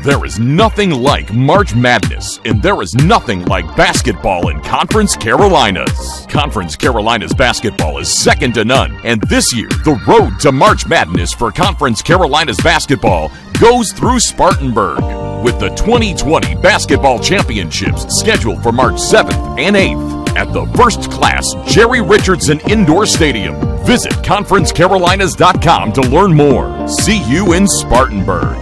There is nothing like March Madness, and there is nothing like basketball in Conference Carolinas. Conference Carolinas basketball is second to none, and this year, the road to March Madness for Conference Carolinas basketball goes through Spartanburg, with the 2020 Basketball Championships scheduled for March 7th and 8th at the first-class Jerry Richardson Indoor Stadium. Visit conferencecarolinas.com to learn more. See you in Spartanburg.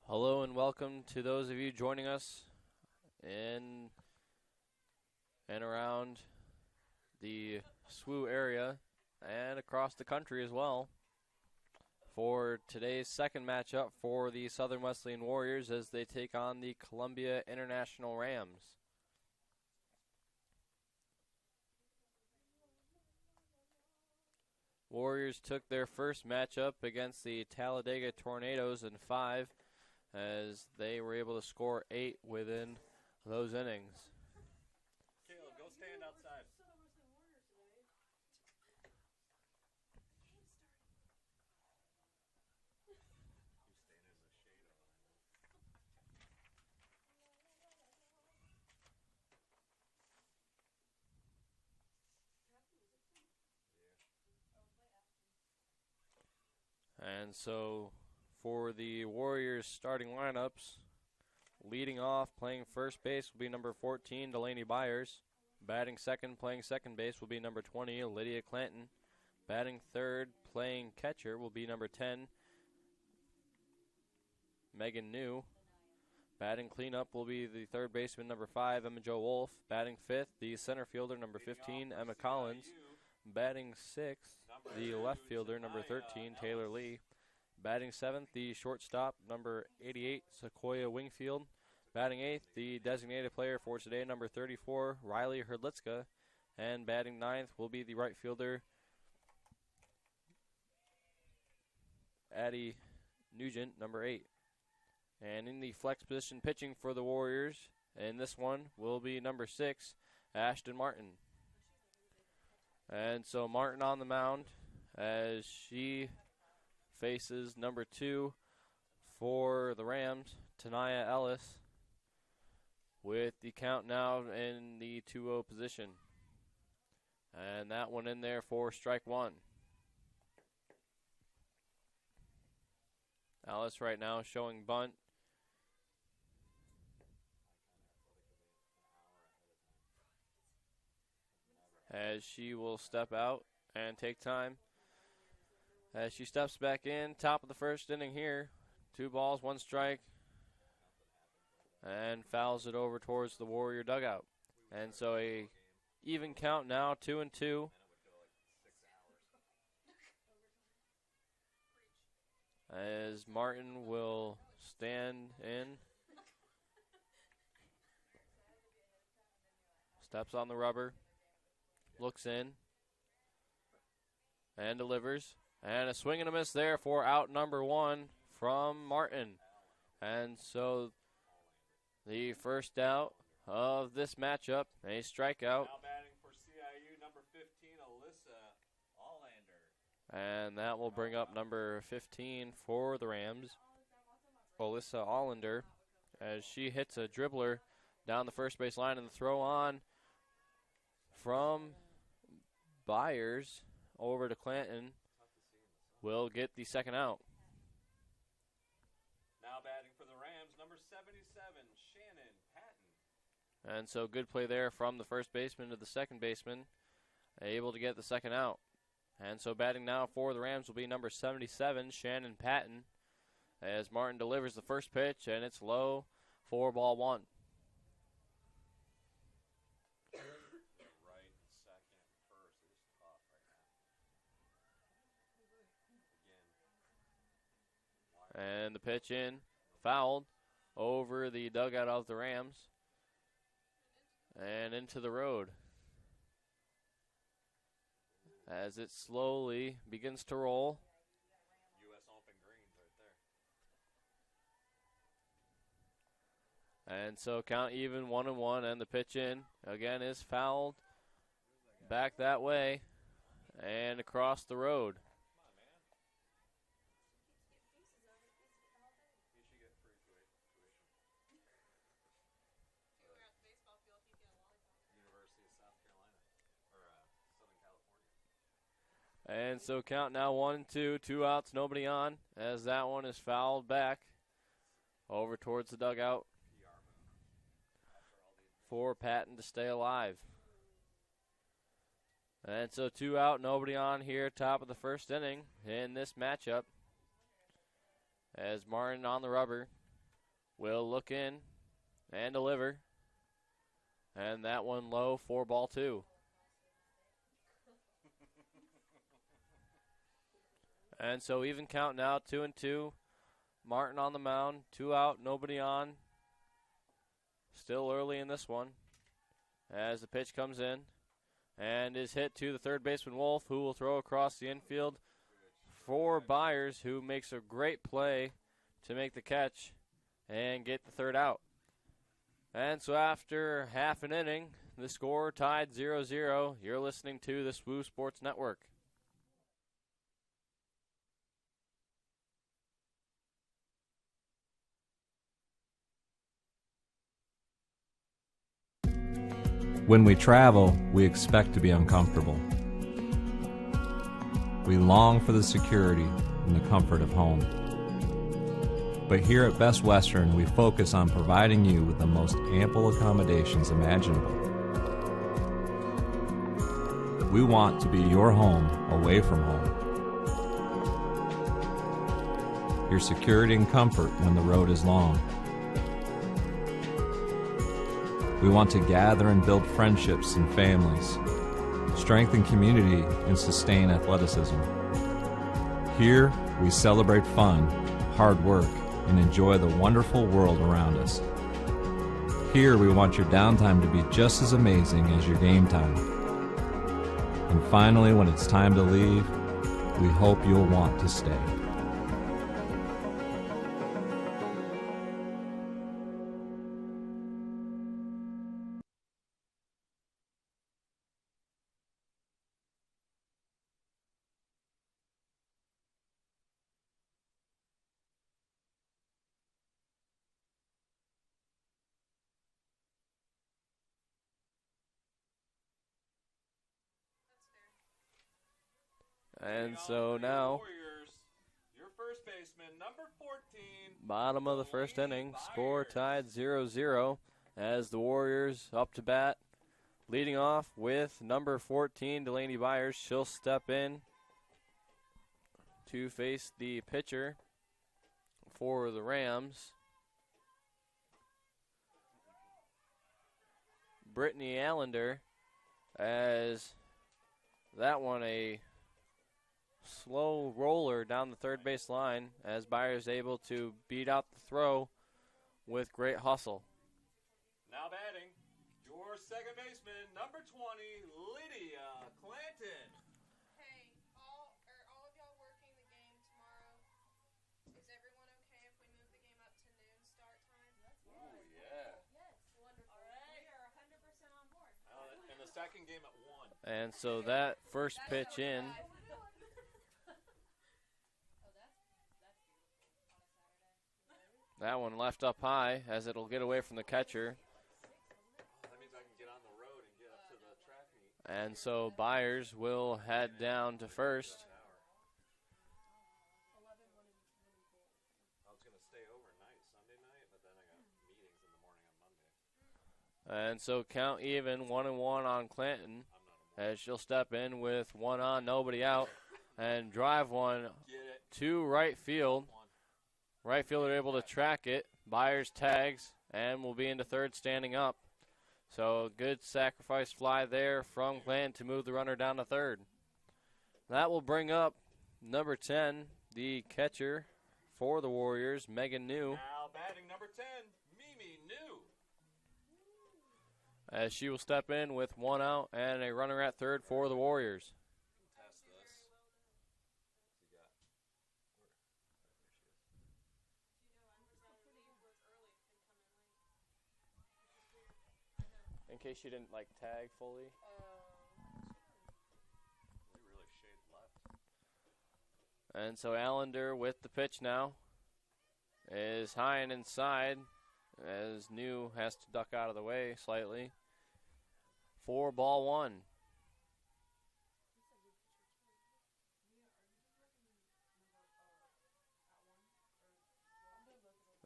Hello and welcome to those of you joining us in and around the SWU area and across the country as well for today's second matchup for the Southern Wesleyan Warriors as they take on the Columbia International Rams. Warriors took their first matchup against the Talladega Tornadoes in 5 as they were able to score 8 within those innings. Caleb, go stand outside. And so for the Warriors starting lineups, leading off, playing first base will be number 14, Delaney Byers. Batting second, playing second base will be number 20, Lydia Clanton. Batting third, playing catcher will be number 10, Megan New. Batting cleanup will be the third baseman, number 5, Emma Jo Wolf. Batting fifth, the center fielder, number 15, Emma Collins. Batting sixth, the left fielder, number 13, Taylor Lee. Batting seventh, the shortstop, number 88, Sequoia Wingfield. Batting eighth, the designated player for today, number 34, Riley Herdlitzka. And batting ninth will be the right fielder, Addie Nugent, number 8. And in the flex position pitching for the Warriors, and this one will be number 6, Ashton Martin. And so Martin on the mound as she faces number 2 for the Rams, Tanaya Ellis, with the count now in the 2-0 position. And that one in there for strike 1. Ellis right now showing bunt. As she will step out and take time. As she steps back in, top of the first inning here. 2 balls, 1 strike. And fouls it over towards the Warrior dugout. And so a even count now, 2-2. As Martin will stand in. Steps on the rubber. Looks in. And delivers. And a swing and a miss there for out number 1 from Martin. And so the first out of this matchup, a strikeout. Now batting for CIU, number 15, Alyssa Allender. And that will bring up number 15 for the Rams, Alyssa Allender, as she hits a dribbler down the first base line, and the throw on from Byers over to Clanton will get the second out. Now batting for the Rams, number 77, Shannon Patton. And so good play there from the first baseman to the second baseman, able to get the second out. And so batting now for the Rams will be number 77, Shannon Patton, as Martin delivers the first pitch, and it's low for ball 1. And the pitch in, fouled over the dugout of the Rams and into the road as it slowly begins to roll. U.S. Open greens right there. And so count even 1-1, and the pitch in again is fouled back that way and across the road. And so count now 1-2, 2 outs, nobody on, as that one is fouled back over towards the dugout for Patton to stay alive. And so 2 out, nobody on here, top of the first inning in this matchup, as Martin on the rubber will look in and deliver. And that one low for ball 2. And so even count now, 2-2. Martin on the mound, 2 out, nobody on. Still early in this one as the pitch comes in and is hit to the third baseman Wolf, who will throw across the infield for Byers, who makes a great play to make the catch and get the third out. And so after half an inning, the score tied 0-0. You're listening to the SWU Sports Network. When we travel, we expect to be uncomfortable. We long for the security and the comfort of home. But here at Best Western, we focus on providing you with the most ample accommodations imaginable. We want to be your home away from home. Your security and comfort when the road is long. We want to gather and build friendships and families, strengthen community, and sustain athleticism. Here, we celebrate fun, hard work, and enjoy the wonderful world around us. Here, we want your downtime to be just as amazing as your game time. And finally, when it's time to leave, we hope you'll want to stay. And so now, Warriors, your first baseman, number 14. bottom of the first inning, score tied 0-0 as the Warriors up to bat. Leading off with number 14, Delaney Byers. She'll step in to face the pitcher for the Rams, Bethany Allender, as that one a slow roller down the third base line as Byers able to beat out the throw with great hustle. Now batting, your second baseman, number 20, Lydia Clanton. Hey, all of y'all working the game tomorrow? Is everyone okay if we move the game up to noon start time? Oh, yeah. Yes. Wonderful. All right. We are 100% on board. And the second game at 1. And so that first pitch in that one left up high as it'll get away from the catcher. That means I can get on the road and get up to the track meet. And so Byers will head down to first. I was going to stay overnight Sunday night, but then I got meetings in the morning on Monday. And so count even 1-1 on Clanton as she'll step in with 1 on, nobody out, and drive one to right field. Right fielder able to track it. Byers tags and will be into third standing up. So good sacrifice fly there from Clanton to move the runner down to third. That will bring up number 10, the catcher for the Warriors, Megan New. Now batting number 10, Mimi New. As she will step in with one out and a runner at third for the Warriors. Test this. You got. In case she didn't tag fully. We really shaded left. And so Allender with the pitch now is high and inside as New has to duck out of the way slightly. 4-1.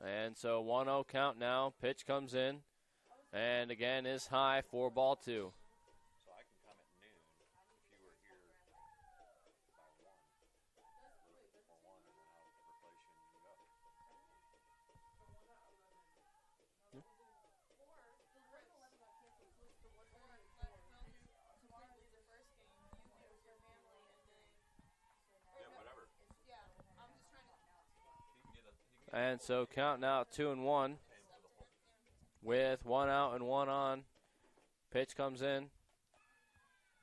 And so 1-0 count now. Pitch comes in. And again is high, 4-2. So I can come at noon if you were here by 1. Or 1, and then I'll replace you and you go. Yeah, whatever. And so count now 2-1. With one out and one on. Pitch comes in.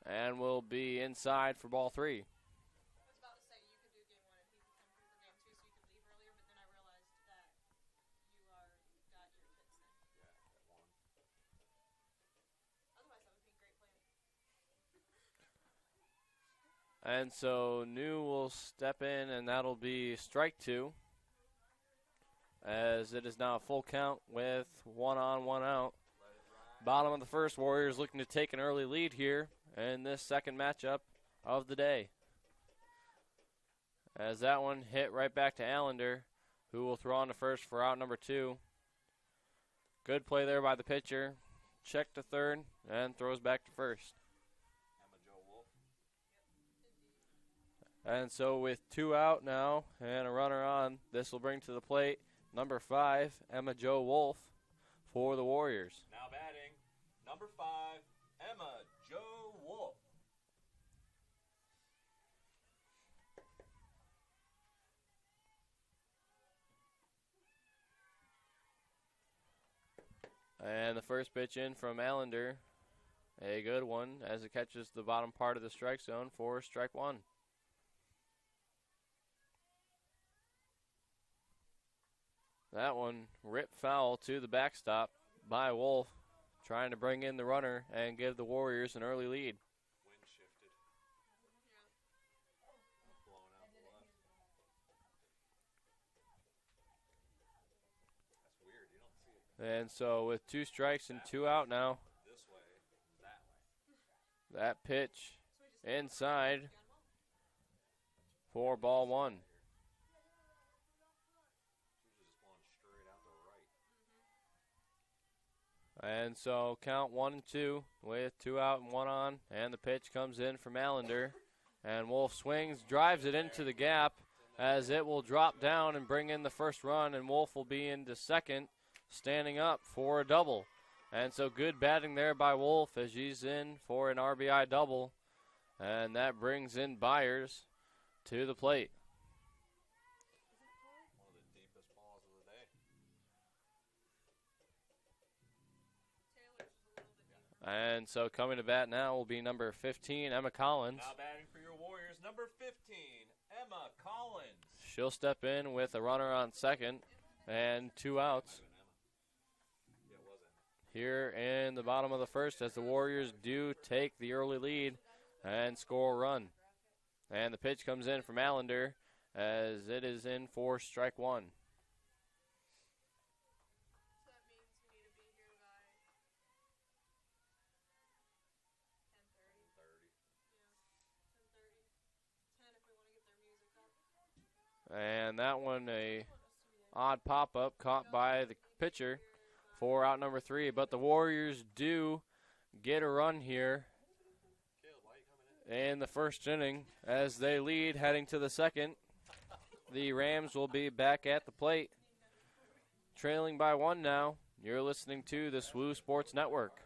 And will be inside for ball 3. I was about to say you could do game 1 and he could come through for game 2 so you could leave earlier, but then I realized that you got your kids then. Yeah, at 1. Otherwise that would be great planning. And so New will step in, and that'll be strike 2. As it is now a full count with 1 on, 1 out. Bottom of the first, Warriors looking to take an early lead here in this second matchup of the day. As that one hit right back to Allender, who will throw on to first for out number 2. Good play there by the pitcher. Check to third and throws back to first. Emma Jo Wolf. And so with 2 out now and a runner on, this will bring to the plate number 5, Emma Jo Wolf for the Warriors. Now batting number 5, Emma Jo Wolf. And the first pitch in from Allender, a good one as it catches the bottom part of the strike zone for strike 1. That one ripped foul to the backstop by Wolf, trying to bring in the runner and give the Warriors an early lead. Wind shifted. Blowing out the left. That's weird. You don't see it And so with 2 strikes and 2 out now, this way, that way. that pitch inside for ball 1. She was just going straight out the right. And so count 1 and 2 with 2 out and 1 on. And the pitch comes in from Allender. And Wolf swings, drives it into the gap as it will drop down and bring in the first run. And Wolf will be into second, standing up for a double. And so good batting there by Wolf as she's in for an RBI double. And that brings in Byers to the plate. One of the deepest balls of the day. And so coming to bat now will be number 15, Emma Collins. Now batting for your Warriors, number 15, Emma Collins. She'll step in with a runner on second and 2 outs. Yeah, it was Emma. Here in the bottom of the first as the Warriors do take the early lead and score a run. And the pitch comes in from Allender as it is in for strike 1. So that means we need to be here by 10:30. 10:30. 10 if we want to get their music up. And that one a odd pop-up caught by the pitcher for out number 3. But the Warriors do get a run here in the first inning as they lead heading to the second. The Rams will be back at the plate, trailing by 1 now. You're listening to the SWU Sports Network.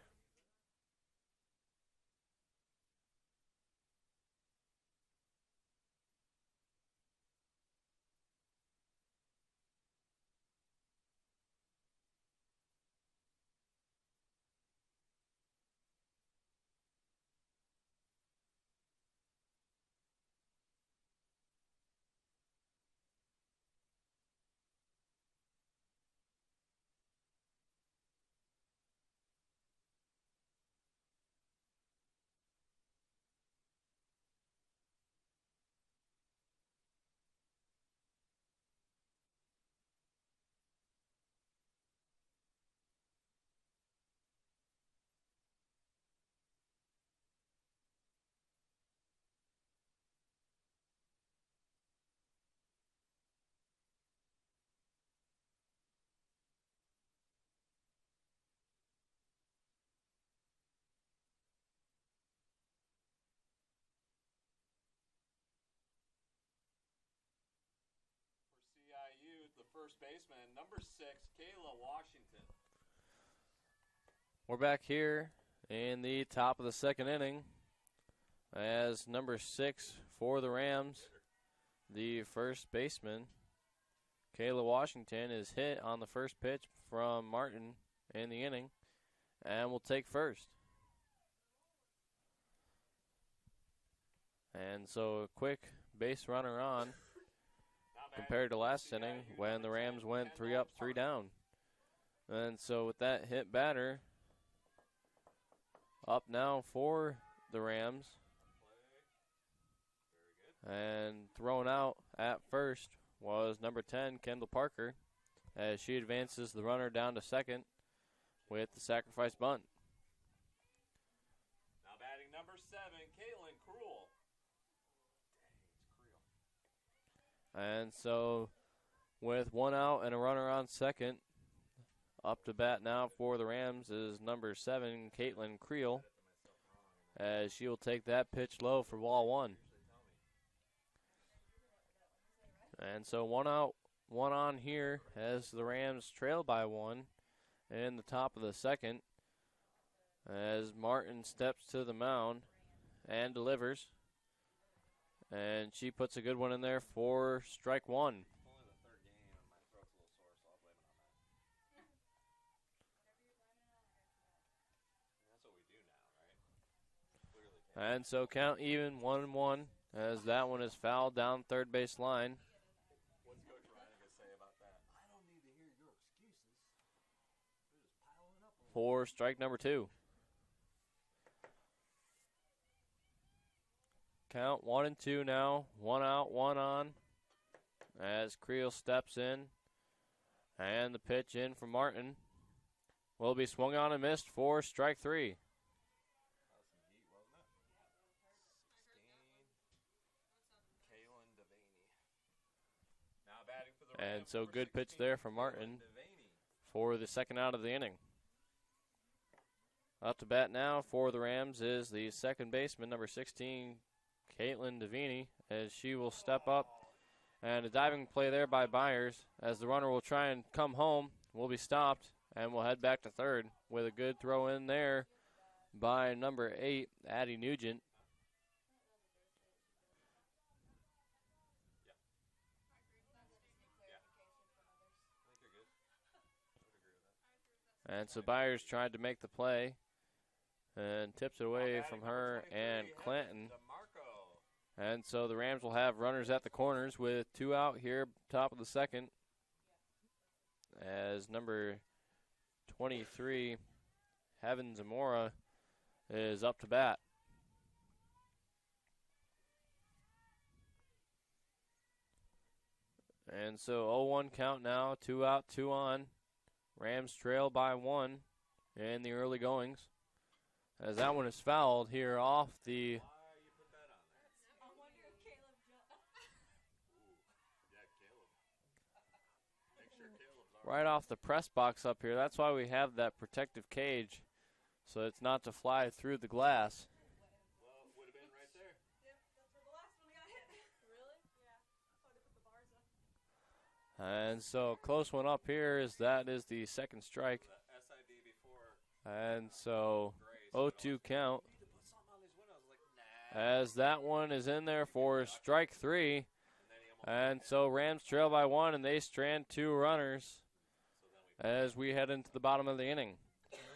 first baseman, number 6, Kayla Washington. We're back here in the top of the second inning as number 6 for the Rams, the first baseman, Kayla Washington, is hit on the first pitch from Martin in the inning and will take first. And so a quick base runner on compared to last inning when the Rams went 3 up, 3 down. And so with that hit batter, up now for the Rams. And thrown out at first was number 10, Kendall Parker, as she advances the runner down to second with the sacrifice bunt. Now batting number 7, Caitlyn Creel. And so with 1 out and a runner on second, up to bat now for the Rams is number 7, Caitlyn Creel, as she will take that pitch low for ball 1. And so 1 out, 1 on here as the Rams trail by 1 in the top of the second as Martin steps to the mound and delivers. And she puts a good one in there for strike 1. Only the third game, and my throat's a little sore, so I'll blame it on that. That's what we do now, right? Clearly can't. And so count even 1-1 as that one is fouled down third base line. What's Coach Ryan going to say about that? I don't need to hear your excuses. They're just piling up. For strike number 2. Count 1-2 now. 1 out, 1 on. As Creel steps in. And the pitch in from Martin will be swung on and missed for strike 3. That was some heat, wasn't it? 16. Kalyn Devaney. Now batting for the And Rams, so number good 16, pitch there from Kalyn Martin Devaney. for the second out of the inning. Up to bat now for the Rams is the second baseman, number 16, Caitlyn Devine, as she will step up. And a diving play there by Byers as the runner will try and come home, will be stopped, and will head back to third with a good throw in there by number 8, Addie Nugent. And so Byers tried to make the play and tips it away from her and Clanton. And so the Rams will have runners at the corners with 2 out here, top of the second, as number 23, Heaven Zamora, is up to bat. And so 0-1 count now, 2 out, 2 on. Rams trail by 1 in the early goings, as that one is fouled here off the right off the press box up here. That's why we have that protective cage, so it's not to fly through the glass. Well, it would have been right there. Yep, that's where the last one got hit. Really? Yeah. I would have put the bars up. And so close one up here is that is the second strike. The SID before. And so 0-2 count You need to put something on these windows. Like, nah. as that one is in there for strike 3. And so Rams trail by 1 and they strand 2 runners as we head into the bottom of the inning.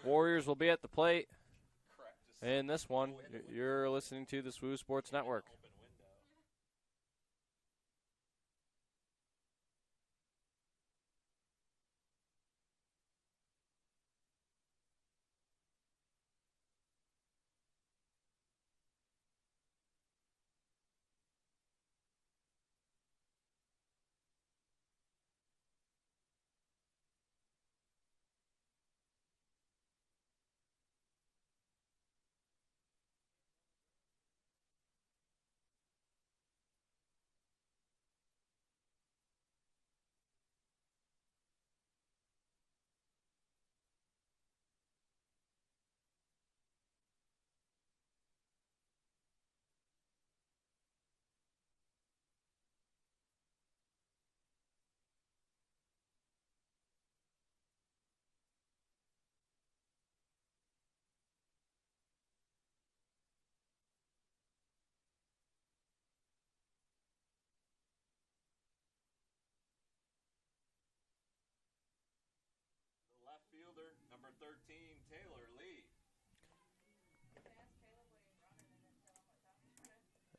Warriors will be at the plate in this one. You're listening to the SWU Sports Network. 13, Taylor Lee.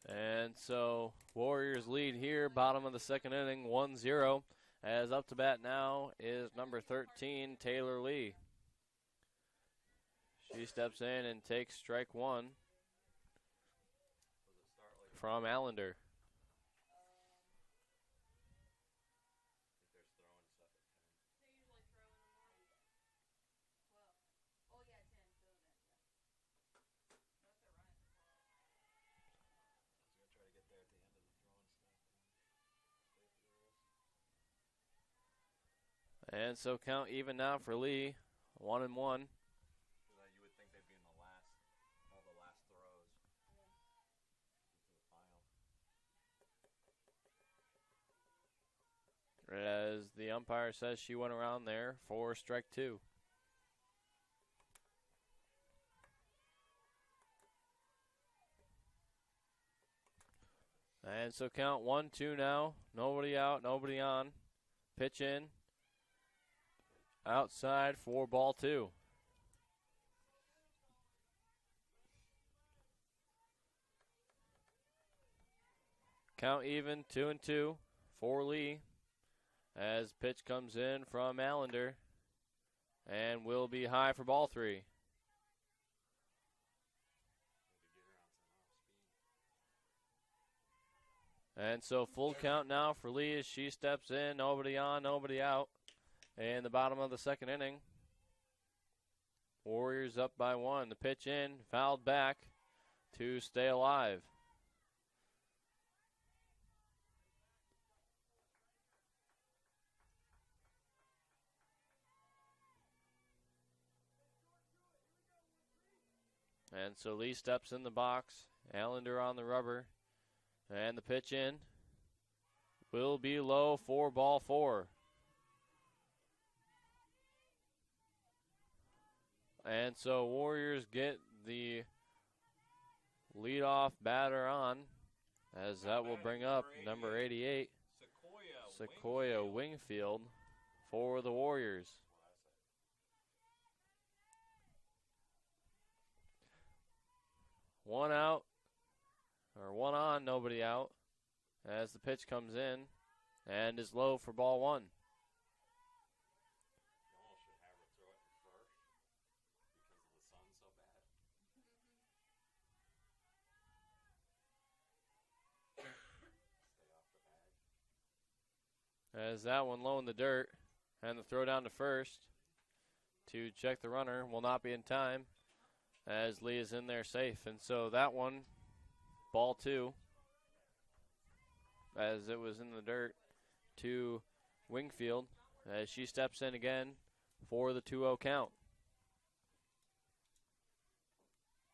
And so Warriors lead here, bottom of the second inning, 1-0. As up to bat now is number 13, Taylor Lee. She steps in and takes strike one from Allender. And so count even now for Lee, 1-1. You would think they'd be in the last throws into the final. As the umpire says she went around there for strike two. And so count 1-2 now. Nobody out, nobody on. Pitch in. Outside for ball two. Count even, 2-2 for Lee. As pitch comes in from Allender. And will be high for ball three. And so full count now for Lee as she steps in. Nobody on, nobody out. In the bottom of the second inning. Warriors up by one. The pitch in, fouled back to stay alive. And so Lee steps in the box. Allender on the rubber. And the pitch in will be low for ball four. And so Warriors get the leadoff batter on, as that will bring up number 88, Sequoia Wingfield, for the Warriors. One out, or one on, nobody out, as the pitch comes in and is low for ball one. As that one low in the dirt, and the throw down to first to check the runner will not be in time, as Lee is in there safe. And so that one, ball two, as it was in the dirt, to Wingfield, as she steps in again for the 2-0 count.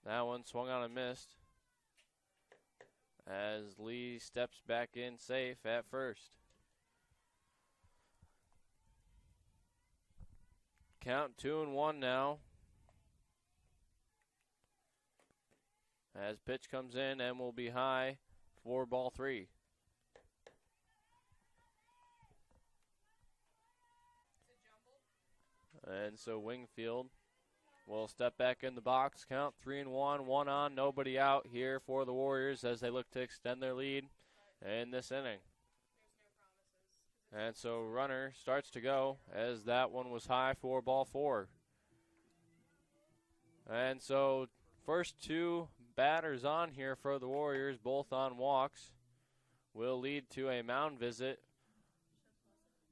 That one swung on and missed, as Lee steps back in safe at first. Count 2-1 now. As pitch comes in and will be high for ball three. And so Wingfield will step back in the box. Count 3-1, one on, nobody out here for the Warriors as they look to extend their lead in this inning. And so runner starts to go as that one was high for ball four. And so first two batters on here for the Warriors, both on walks, will lead to a mound visit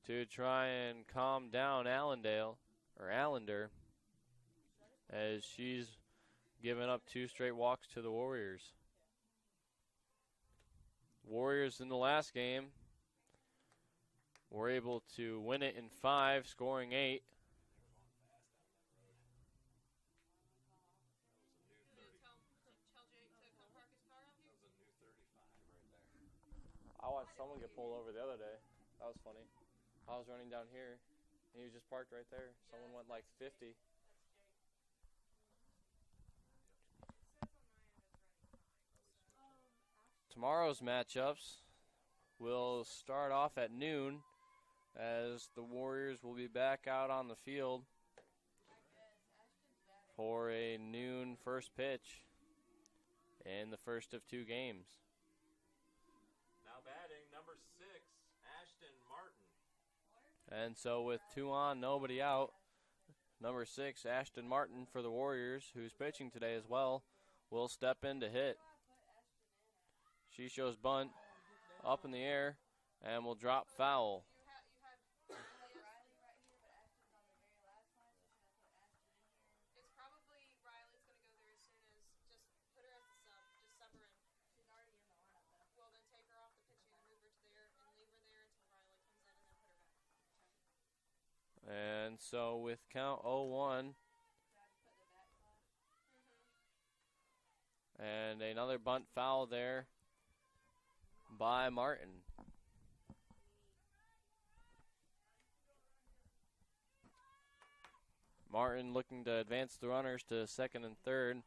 to try and calm down Allender, as she's given up 2 straight walks to the Warriors. Warriors in the last game were able to win it in 5, scoring 8. I watched someone get pulled over the other day. That was funny. I was running down here, and he was just parked right there. Someone went like 50. Tomorrow's matchups will start off at noon, as the Warriors will be back out on the field for a noon first pitch in the first of 2 games. Now batting number 6, Ashton Martin. And so with 2 on, nobody out, number 6, Ashton Martin for the Warriors, who's pitching today as well, will step in to hit. She shows bunt up in the air and will drop foul. It's probably Riley's going to go there as soon as just put her as the sub. Just sub her in. She's already in the lineup, though. Well, then take her off the pitching and move her to there and leave her there until Riley comes in and then put her back. And so with count 0-1, and another bunt foul there by Martin. Martin looking to advance the runners to second and third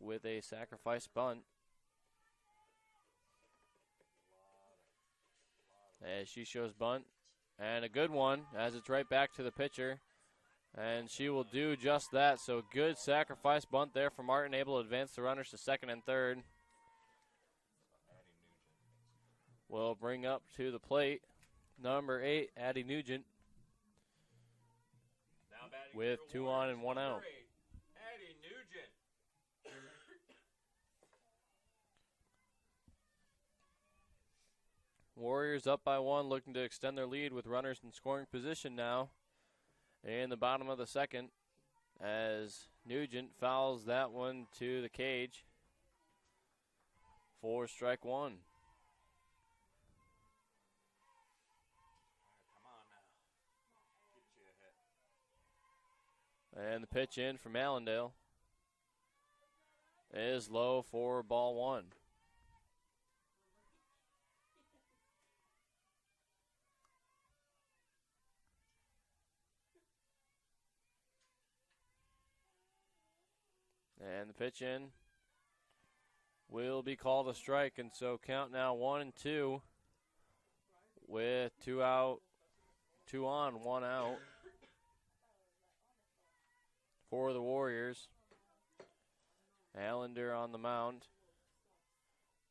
with a sacrifice bunt. As she shows bunt, and a good one as it's right back to the pitcher. And she will do just that. So good sacrifice bunt there for Martin, able to advance the runners to second and third. Will bring up to the plate number 8, Addie Nugent, Now batting with for the 2 on Warriors, and 1 number out. 8, Addie Nugent. Warriors up by 1, looking to extend their lead with runners in scoring position now in the bottom of the second, as Nugent fouls that one to the cage for strike 1. Come on now. Get you a hit. And the pitch in from Allendale is low for ball 1. And the pitch in will be called a strike, and so count now 1-2 with 2 out, 2 on, 1 out for the Warriors. Allender on the mound,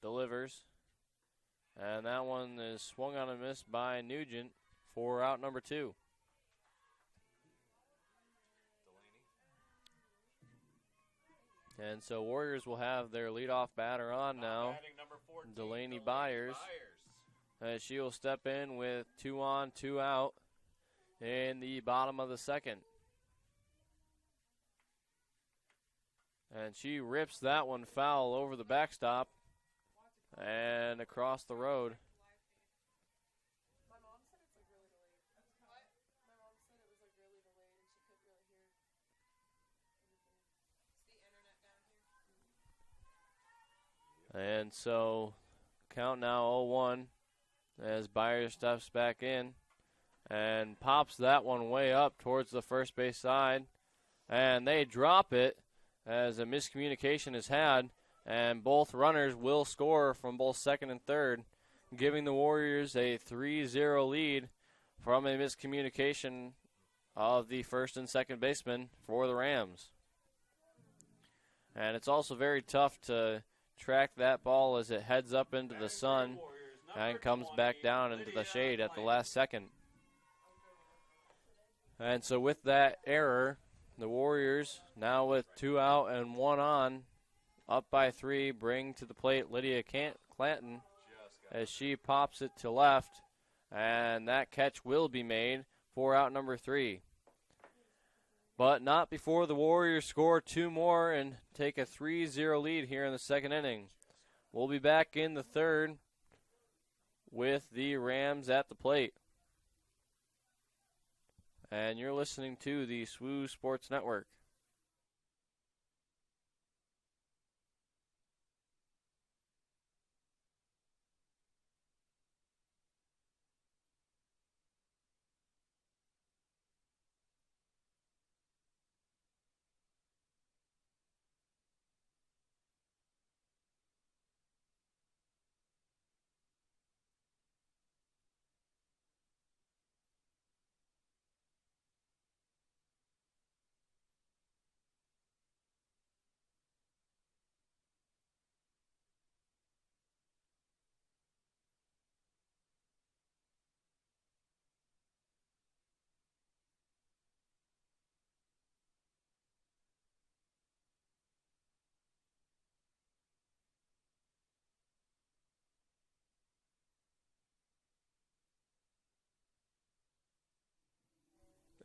delivers, and that one is swung on and missed by Nugent for out number 2. And so Warriors will have their leadoff batter on now, Batting number 14, Delaney Byers, as she will step in with 2 on, 2 out in the bottom of the second. And she rips that one foul over the backstop and across the road. My mom said it's like really delayed. What? My mom said it was like really delayed and she couldn't really hear anything. It's the internet down here. And so count now 0-1 as Byers steps back in and pops that one way up towards the first base side. And they drop it as a miscommunication is had, and both runners will score from both second and third, giving the Warriors a 3-0 lead from a miscommunication of the first and second baseman for the Rams. And it's also very tough to track that ball as it heads up into the sun and comes back down into the shade at the last second. And so with that error, the Warriors, now with 2 out and 1 on, up by 3, bring to the plate Lydia Clanton as she pops it to left, and that catch will be made for out number 3. But not before the Warriors score 2 more and take a 3-0 lead here in the second inning. We'll be back in the third with the Rams at the plate. And you're listening to the SWU Sports Network.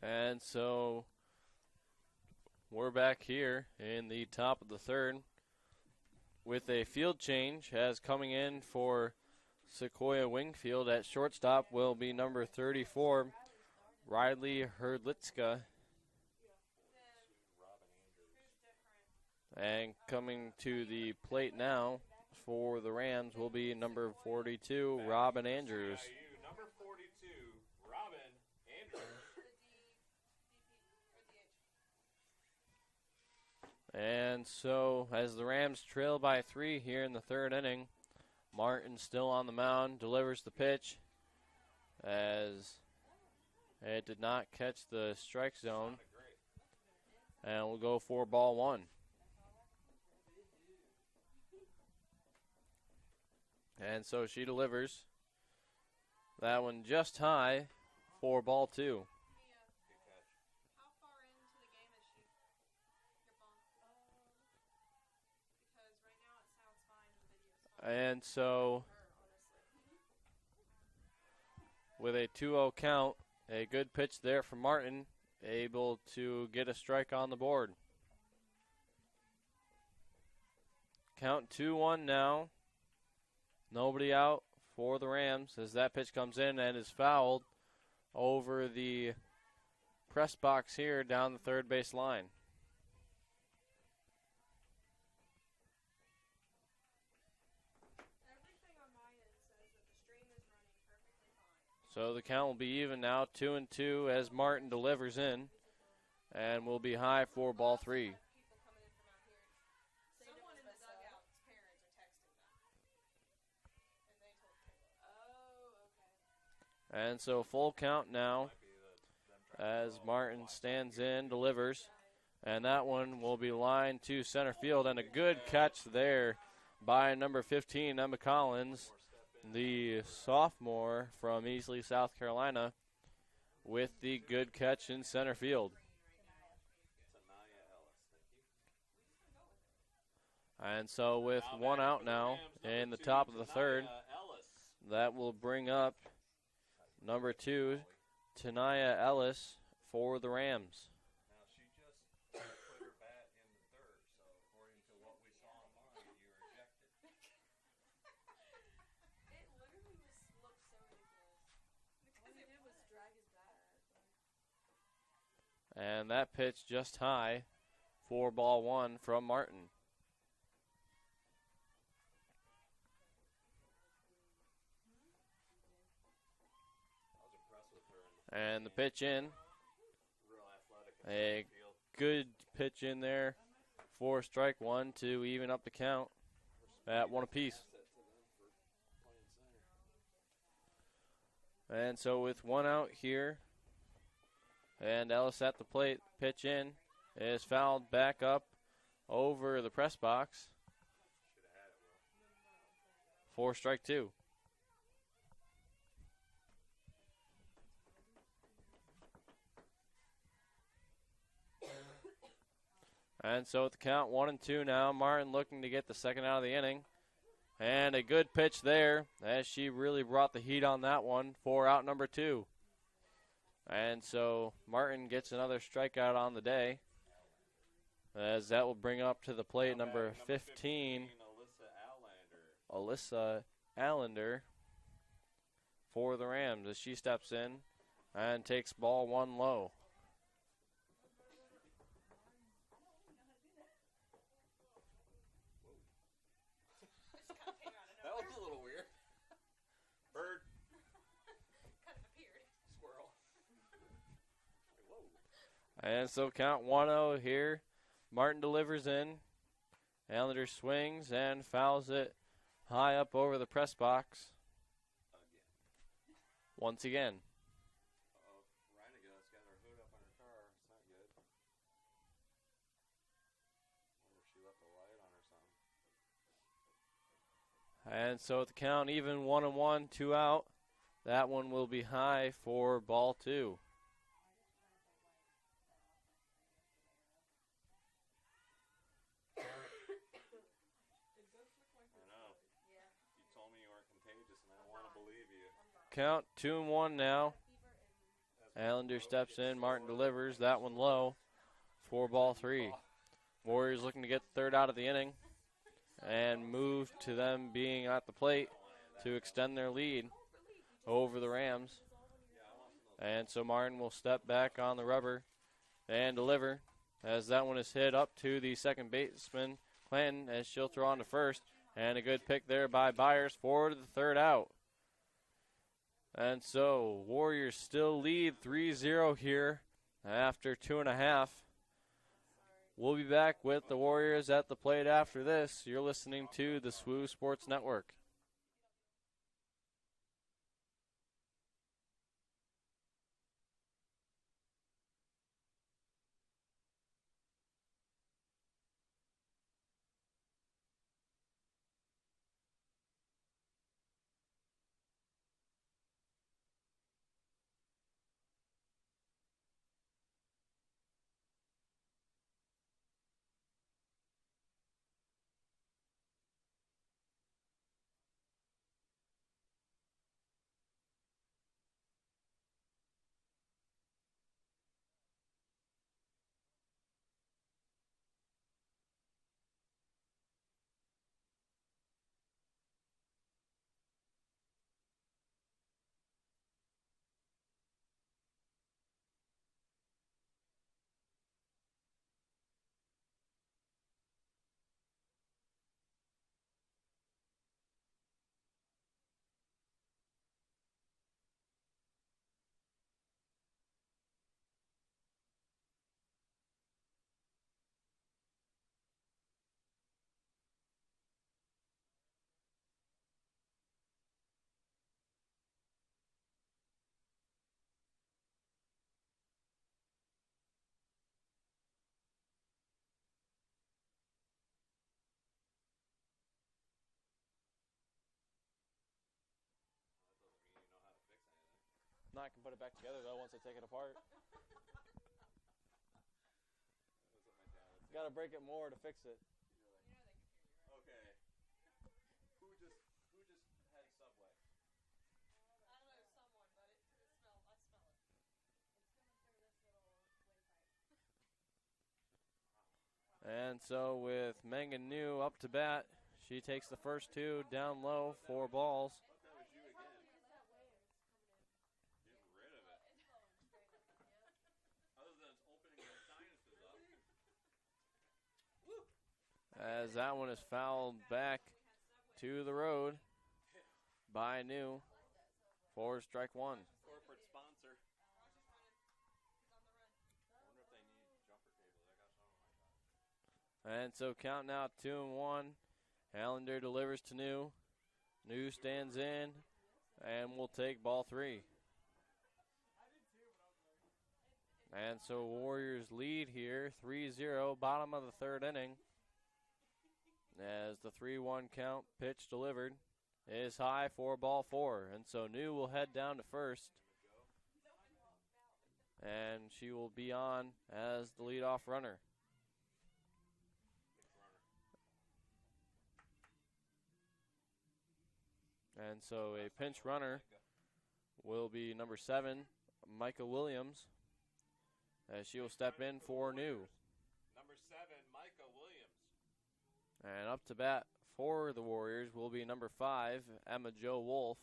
And so we're back here in the top of the third with a field change as coming in for Sequoia Wingfield at shortstop will be number 34, Riley Herdlitzka. And coming to the plate now for the Rams will be number 42, Robin Andrews. Number 42, Robin Andrews. And so as the Rams trail by 3 here in the third inning, Martin still on the mound, delivers the pitch as it did not catch the strike zone. And we'll go for ball 1. And so she delivers that one just high for ball 2. How far into the game is she? Your ball? Because right now it sounds fine and the video's fine. And so with a 2-0 count, a good pitch there from Martin, able to get a strike on the board. Count 2-1 now. Nobody out for the Rams as that pitch comes in and is fouled over the press box here down the third base line. Everything on my end says that the stream is running perfectly fine. So the count will be even now, 2-2 as Martin delivers in and will be high for ball 3. People coming in from out here. Someone in the dugout's parents are texting them. And they told Caleb. Oh, okay. And so full count now as Martin stands in, delivers. And that one will be lined to center field. And a good catch there by number 15, Emma Collins, the sophomore from Easley, South Carolina, with the good catch in center field. And so with one out now in the top of the third, that will bring up number 2, Tanaya Ellis, for the Rams. Now, she just put her bat in the third, so according to what we saw online, you were ejected. It literally just looked so ridiculous. Because it did was drag his bat. And that pitch just high for ball 1 from Martin. And the pitch in. Real athletic. A good pitch in there for strike 1 to even up the count at 1 apiece. And so with 1 out here, and Ellis at the plate, pitch in is fouled back up over the press box for strike 2. And so at the count 1-2 now, Martin looking to get the second out of the inning. And a good pitch there as she really brought the heat on that one for out number 2. And so Martin gets another strikeout on the day as that will bring up to the plate number 15, Alyssa Allender for the Rams as she steps in and takes ball 1 low. That was a little weird. Bird. Kind of appeared. Squirrel. Whoa. And so count 1-0 here. Martin delivers in. Allender swings and fouls it high up over the press box. Once again. Uh-oh. Reiniga's got her hood up on her car. It's not good. Wonder if she left a light on or something. And so at the count, even 1-1, 2 out. That one will be high for ball 2. Told me you weren't contagious, and I don't want to believe you. Count 2-1 now Allender steps in. Martin delivers. That one low for ball 3. Warriors looking to get the third out of the inning and move to them being at the plate to extend their lead over the Rams. And so Martin will step back on the rubber and deliver as that one is hit up to the second baseman, Clanton, as she'll throw on to first. And a good pick there by Byers for the third out. And so Warriors still lead 3-0 here after 2.5. We'll be back with the Warriors at the plate after this. You're listening to the SWU Sports Network. I can put it back together, though, once I take it apart. Got to break it more to fix it. Okay. Who just had Subway? I don't know, someone, but I smell it. It's coming through this little windpipe. And so with Megan New up to bat, she takes the first two down low, 4 balls. As that one is fouled back to the road by New for strike 1. Corporate sponsor. I wonder if they need jumper cables. I got something like that. And so count now 2-1. Allender delivers to New. New stands in and will take ball 3. And so Warriors lead here 3-0, bottom of the third inning. As the 3-1 count, pitch delivered, is high for ball 4. And so New will head down to first. And she will be on as the leadoff runner. And so a pinch runner will be number 7, Micah Williams, as she will step in for New. Number 7, Micah Williams. And up to bat for the Warriors will be number 5, Emma Jo Wolf.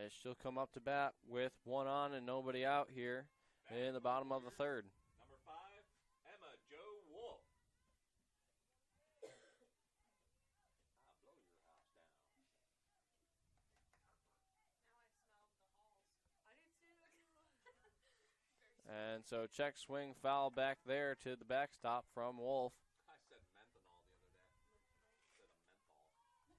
As she'll come up to bat with 1 on and nobody out here in the bottom of the third. Number 5, Emma Jo Wolf. Blow your house down. And so check swing foul back there to the backstop from Wolf. I said menthanol the other day. I said a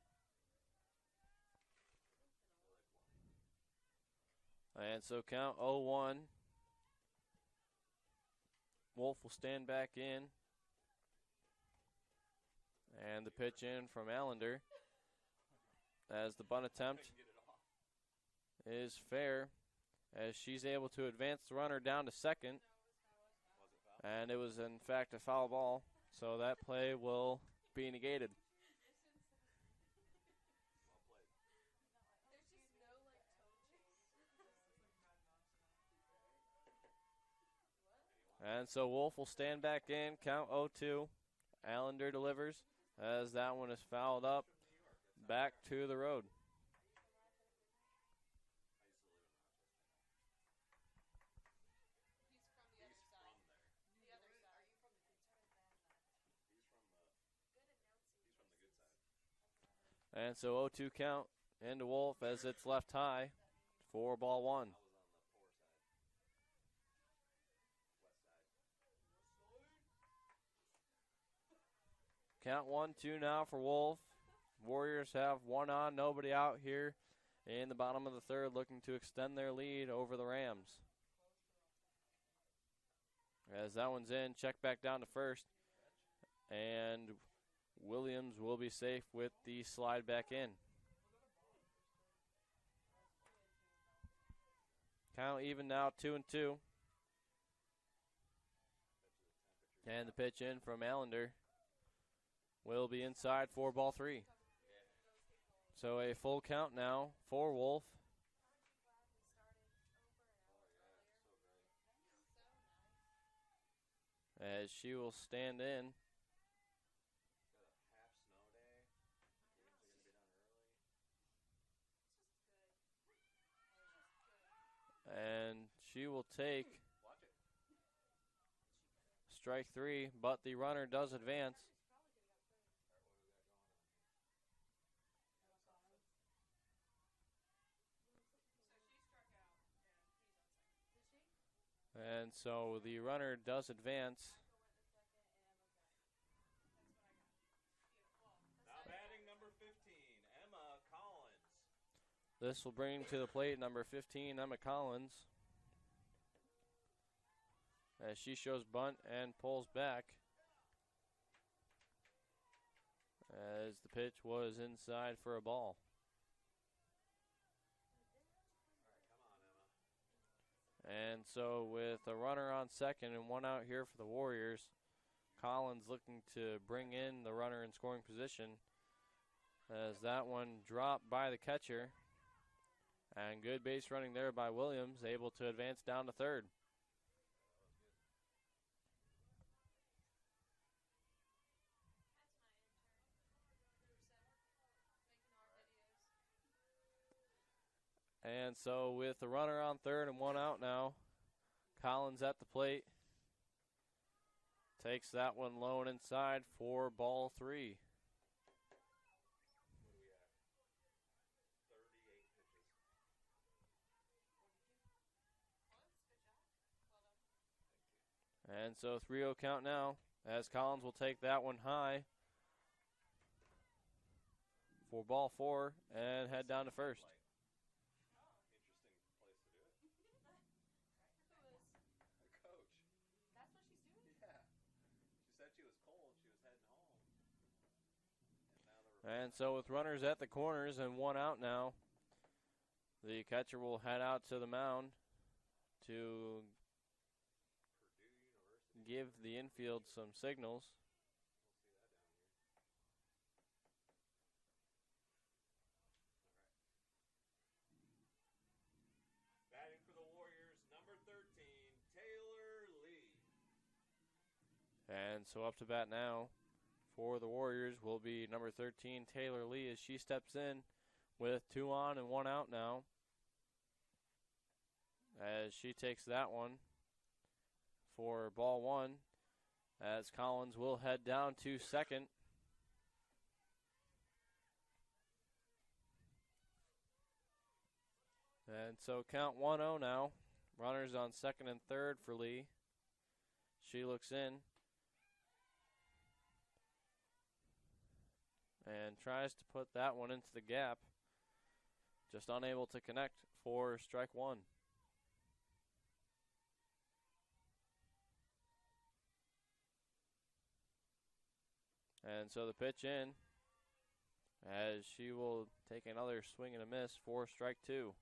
menthol. And so count 0-1. Wolf will stand back in. And the pitch in from Allender as the bunt attempt is fair, as she's able to advance the runner down to second. And it was, in fact, a foul ball, so that play will be negated. And so Wolf will stand back in, count 0-2. Allender delivers as that one is fouled up. Back to the road. And so 0-2 count into Wolf as it's left high for ball one. Count 1-2 now for Wolf. Warriors have one on, nobody out here in the bottom of the third, looking to extend their lead over the Rams. As that one's in, check back down to first. And Williams will be safe with the slide back in. Count even now, 2-2. And the pitch in from Allender will be inside for ball three. So a full count now for Wolf. As she will stand in. And she will take strike three, but the runner does advance. And so the runner does advance. Now batting number 15, Emma Collins. This will bring to the plate number 15, Emma Collins, as she shows bunt and pulls back. As the pitch was inside for a ball. And so with a runner on second and one out here for the Warriors, Collins looking to bring in the runner in scoring position as that one dropped by the catcher. And good base running there by Williams, able to advance down to third. And so with the runner on third and one out now, Collins at the plate. Takes that one low and inside for ball three. And so 3-0 count now as Collins will take that one high for ball four and head down to first. And so with runners at the corners and one out now, the catcher will head out to the mound to give the infield some signals. Batting for the Warriors, number 13, Taylor Lee. And so up to bat now for the Warriors will be number 13, Taylor Lee, as she steps in with two on and one out now. As she takes that one for ball one, as Collins will head down to second. And so count 1-0 now. Runners on second and third for Lee. She looks in and tries to put that one into the gap. Just unable to connect for strike one. And so the pitch in as she will take another swing and a miss for strike two.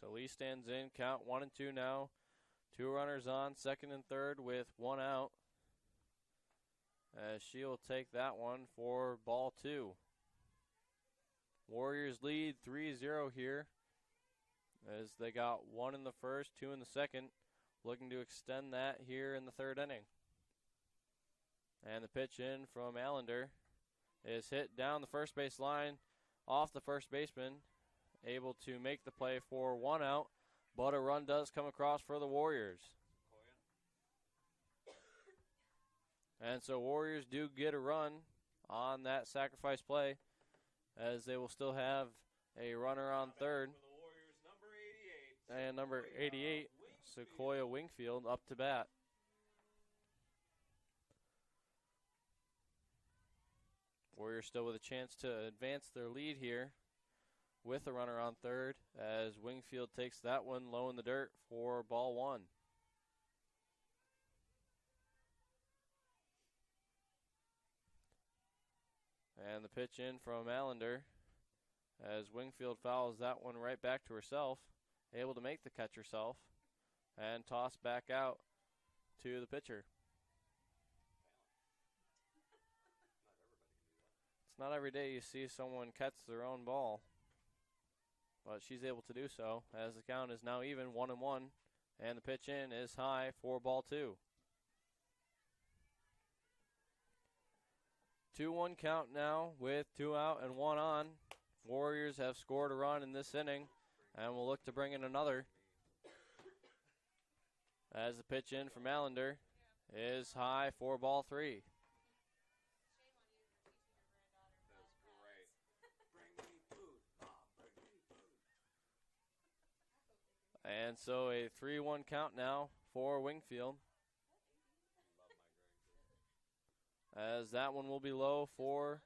So Lee stands in, count 1-2 now. Two runners on, second and third with one out. As she'll take that one for ball two. Warriors lead 3-0 here as they got 1 in the first, 2 in the second, looking to extend that here in the third inning. And the pitch in from Allender is hit down the first base line off the first baseman, able to make the play for 1 out, but a run does come across for the Warriors. And so Warriors do get a run on that sacrifice play, as they will still have a runner on third. And number 88, Sequoia Wingfield, up to bat. Warriors still with a chance to advance their lead here with a runner on third, as Wingfield takes that one low in the dirt for ball 1. And the pitch in from Allender, as Wingfield fouls that one right back to herself, able to make the catch herself and toss back out to the pitcher. It's not every day you see someone catch their own ball, but she's able to do so, as the count is now even 1-1, and the pitch in is high for ball 2. 2-1 count now with 2 out and 1 on. Warriors have scored a run in this inning and will look to bring in another, as the pitch in from Allender is high for ball 3. And so a 3-1 count now for Wingfield, as that one will be low for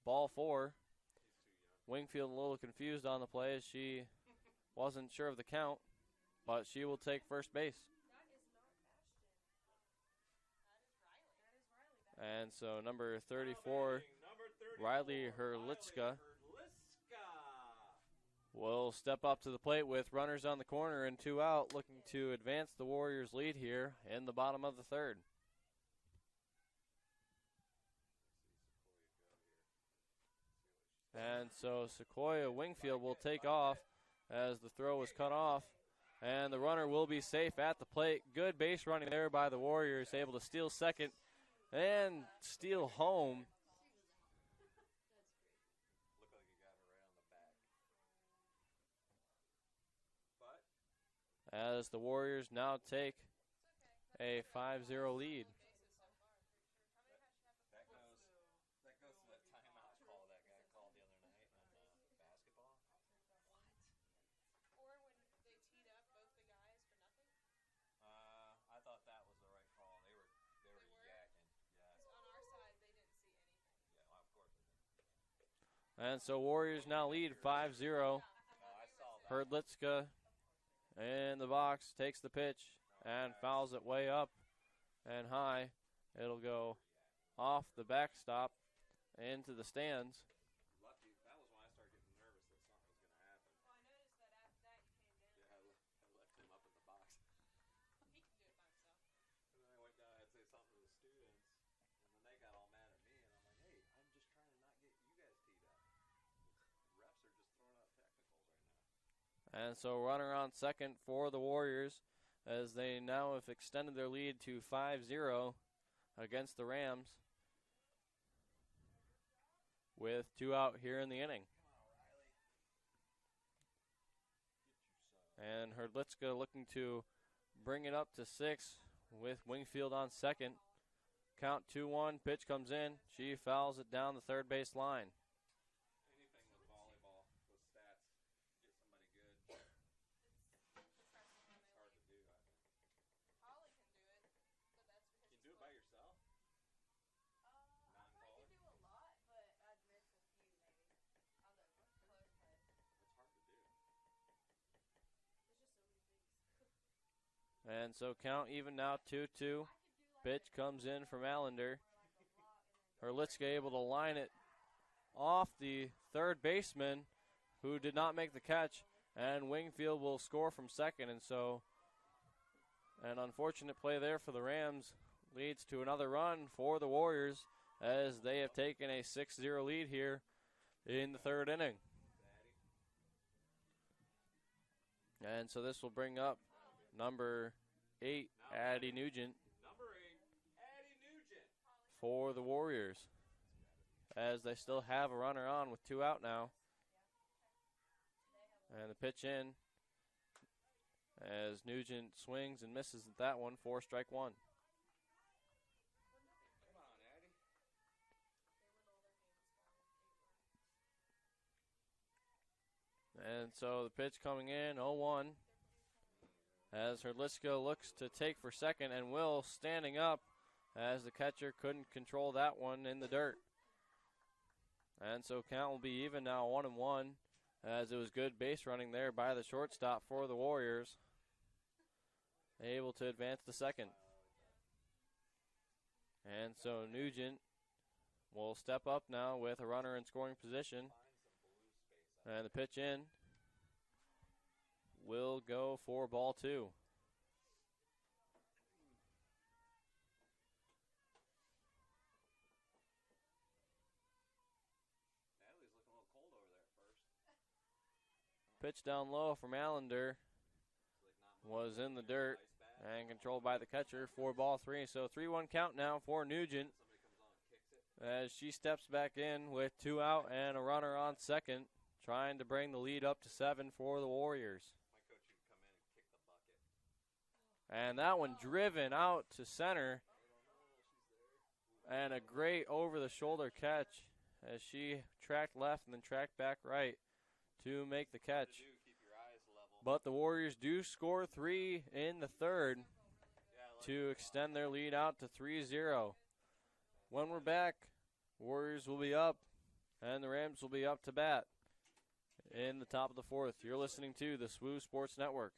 ball 4. Wingfield a little confused on the play, as she wasn't sure of the count, but she will take first base. And so number 34, Riley Herlitzka, will step up to the plate with runners on the corner and 2 out, looking to advance the Warriors' lead here in the bottom of the third. And so Sequoia Wingfield will take off, as the throw was cut off, and the runner will be safe at the plate. Good base running there by the Warriors, able to steal second and steal home. As the Warriors now take a 5-0 lead. That goes to that timeout call that guy called the other night on basketball. Or when they teed up both the guys for nothing. I thought that was the right call. They were yakking. Yeah. On our side, they didn't see anything. Yeah, well, of course they didn't. And so Warriors now lead 5-0. No, I saw that. Herdlitzka in the box takes the pitch and fouls it way up and high. It'll go off the backstop into the stands. Lucky. That was when I started getting nervous that something was going to happen. Well, I noticed that after that you came down. Yeah, I left him up in the box. He can do it by himself. And then I went down, I'd say something to the students, and then they got all mad at me, and I'm like, hey, I'm just trying to not get you guys teed up. The refs are just throwing out technicals right now. And so runner on second for the Warriors, as they now have extended their lead to 5-0 against the Rams, with 2 out here in the inning. And Herdlitzka looking to bring it up to 6 with Wingfield on second. Count 2-1, pitch comes in. She fouls it down the third base line. Anything with volleyball, with stats, get somebody good. It's hard to do, I think. Holly can do it, but that's because Can you do it by yourself? I can do a lot, but I'd miss a few maybe on the close play. It's hard to do. There's just so many things. And so count even now 2-2. Pitch comes in from Allender. Herlitzka able to line it off the third baseman, who did not make the catch, and Wingfield will score from second. And so an unfortunate play there for the Rams leads to another run for the Warriors, as they have taken a 6-0 lead here in the third inning. And so this will bring up number 8, Addie Nugent, for the Warriors, as they still have a runner on with 2 out now. And the pitch in as Nugent swings and misses at that one for strike 1. And so the pitch coming in, 0-1, as Herliska looks to take for second, and Will standing up as the catcher couldn't control that one in the dirt. And so count will be even now, 1-1, as it was good base running there by the shortstop for the Warriors, able to advance to second. And so Nugent will step up now with a runner in scoring position. And the pitch in will go for ball 2. Natalie's looking a little cold over there at first. Pitch down low from Allender was in the dirt and controlled by the catcher for ball 3. So 3-1 count now for Nugent as she steps back in with 2 out and a runner on second, trying to bring the lead up to 7 for the Warriors. My coach would come in and kick the bucket. And that one driven out to center. And a great over-the-shoulder catch as she tracked left and then tracked back right to make the catch. Keep your eyes level. But the Warriors do score 3 in the third to extend their lead out to 3-0. When we're back, Warriors will be up and the Rams will be up to bat in the top of the 4th. You're listening to the SWU Sports Network.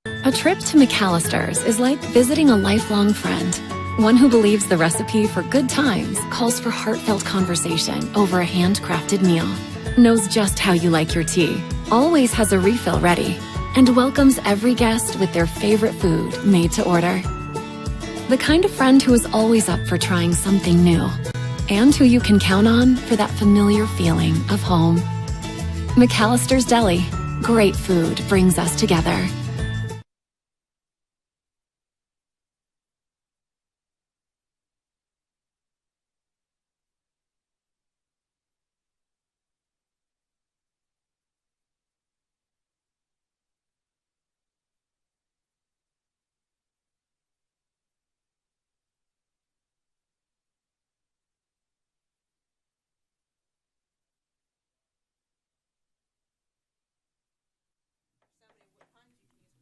A trip to McAllister's is like visiting a lifelong friend. One who believes the recipe for good times calls for heartfelt conversation over a handcrafted meal. Knows just how you like your tea, always has a refill ready, and welcomes every guest with their favorite food made to order. The kind of friend who is always up for trying something new, and who you can count on for that familiar feeling of home. McAllister's Deli. Great food brings us together.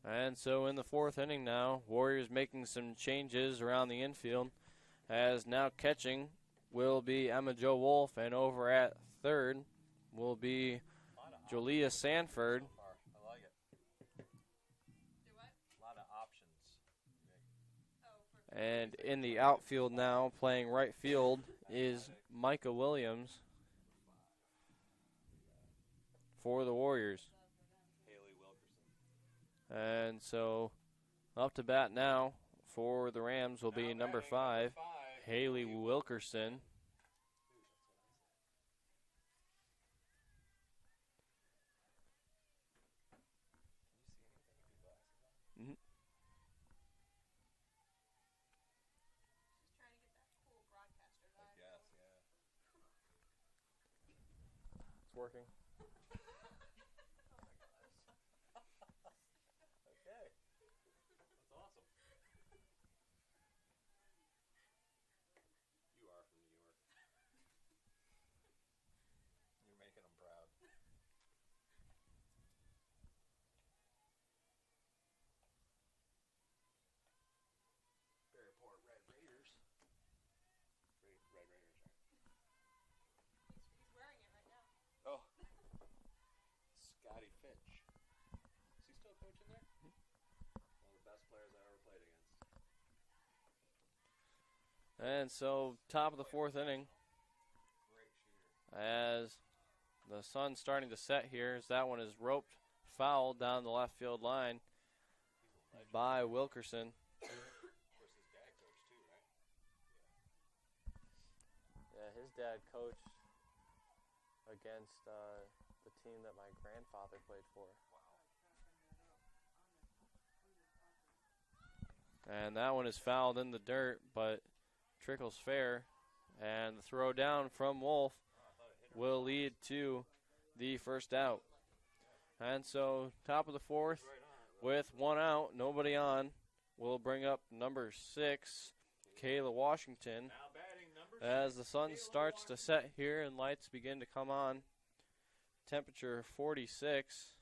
And so in the 4th inning now, Warriors making some changes around the infield, as now catching will be Emma Jo Wolf, and over at third will be Jolia Sanford. I like it. A lot of options. And in the outfield now, playing right field, is Micah Williams for the Warriors. Hayley Wilkerson. And so up to bat now for the Rams will be number 5, Hayley Wilkerson. It's working. Okay. That's awesome. You are from New York. You're making them proud. Fairport Red Raiders. Red Raiders, right? He's wearing it right now. Oh. Scotty Fitch. Is he still coaching there? One of the best players I ever played against. And so top of the 4th inning, Great shooter. as the sun's starting to set here, as that one is roped foul down the left field line by Wilkerson. Of course, his dad coached too, right? Yeah, his dad coached against the team that my grandfather played for. And that one is fouled in the dirt, but trickles fair. And the throw down from Wolf will lead to the first out. And so top of the fourth with one out, nobody on, will bring up number 6, Kayla Washington. As the sun starts to set here and lights begin to come on, temperature 46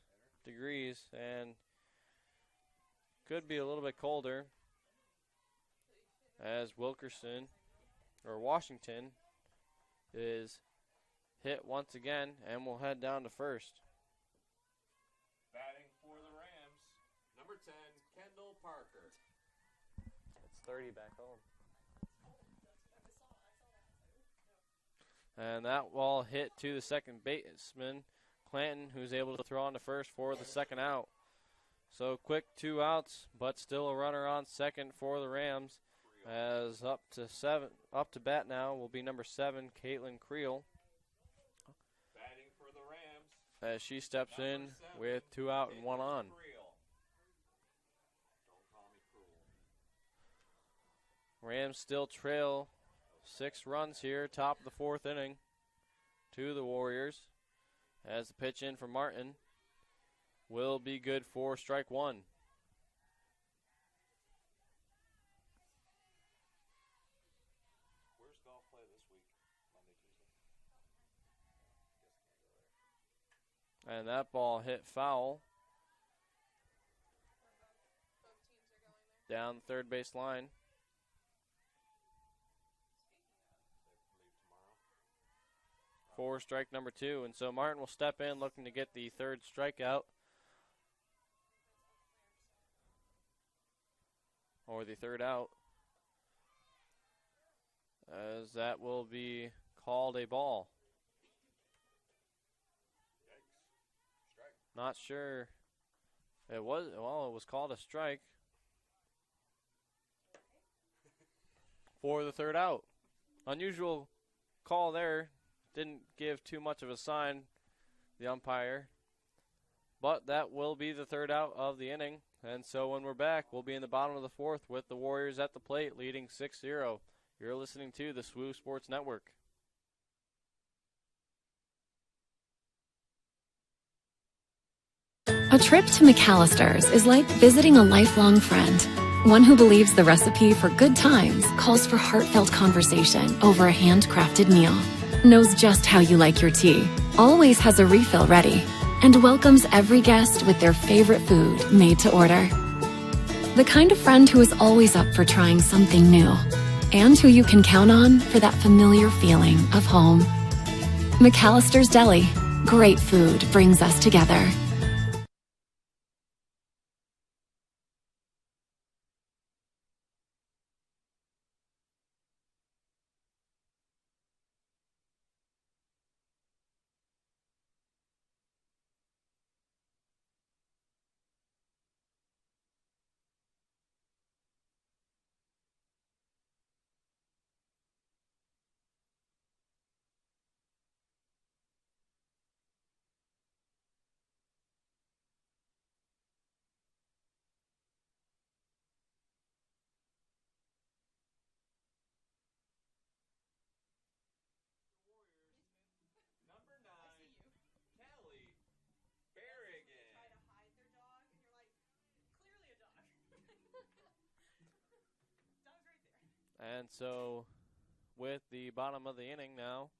degrees and could be a little bit colder as Washington is hit once again and will head down to first. Batting for the Rams, number 10, Kendall Parker. It's 30 back home. And that ball hit to the second baseman, Clanton, who's able to throw on to first for the second out. So quick 2 outs, but still a runner on second for the Rams. As up to bat now will be number 7, Caitlyn Creel. Batting for the Rams, As she steps in with 2 out and 1 on. Rams still trail 6 runs here, top of the 4th inning to the Warriors. As the pitch in from Martin will be good for strike 1. Where's golf play this week? Monday, Tuesday? And that ball hit foul down the third base line. For strike number 2. And so Martin will step in looking to get the third strikeout. Or the third out. As that will be called a ball. Not sure. It was called a strike. For the third out. Unusual call there. Didn't give too much of a sign, the umpire. But that will be the third out of the inning. And so when we're back, we'll be in the bottom of the 4th with the Warriors at the plate leading 6-0. You're listening to the SWU Sports Network. A trip to McAllister's is like visiting a lifelong friend. One who believes the recipe for good times calls for heartfelt conversation over a handcrafted meal. Knows just how you like your tea, always has a refill ready, and welcomes every guest with their favorite food made to order. The kind of friend who is always up for trying something new, and who you can count on for that familiar feeling of home. McAllister's Deli. Great food brings us together. number 9, Cali Berrigan. Try to hide their dog, and you're like, clearly a dog. Dog's right there. And so with the bottom of the inning now,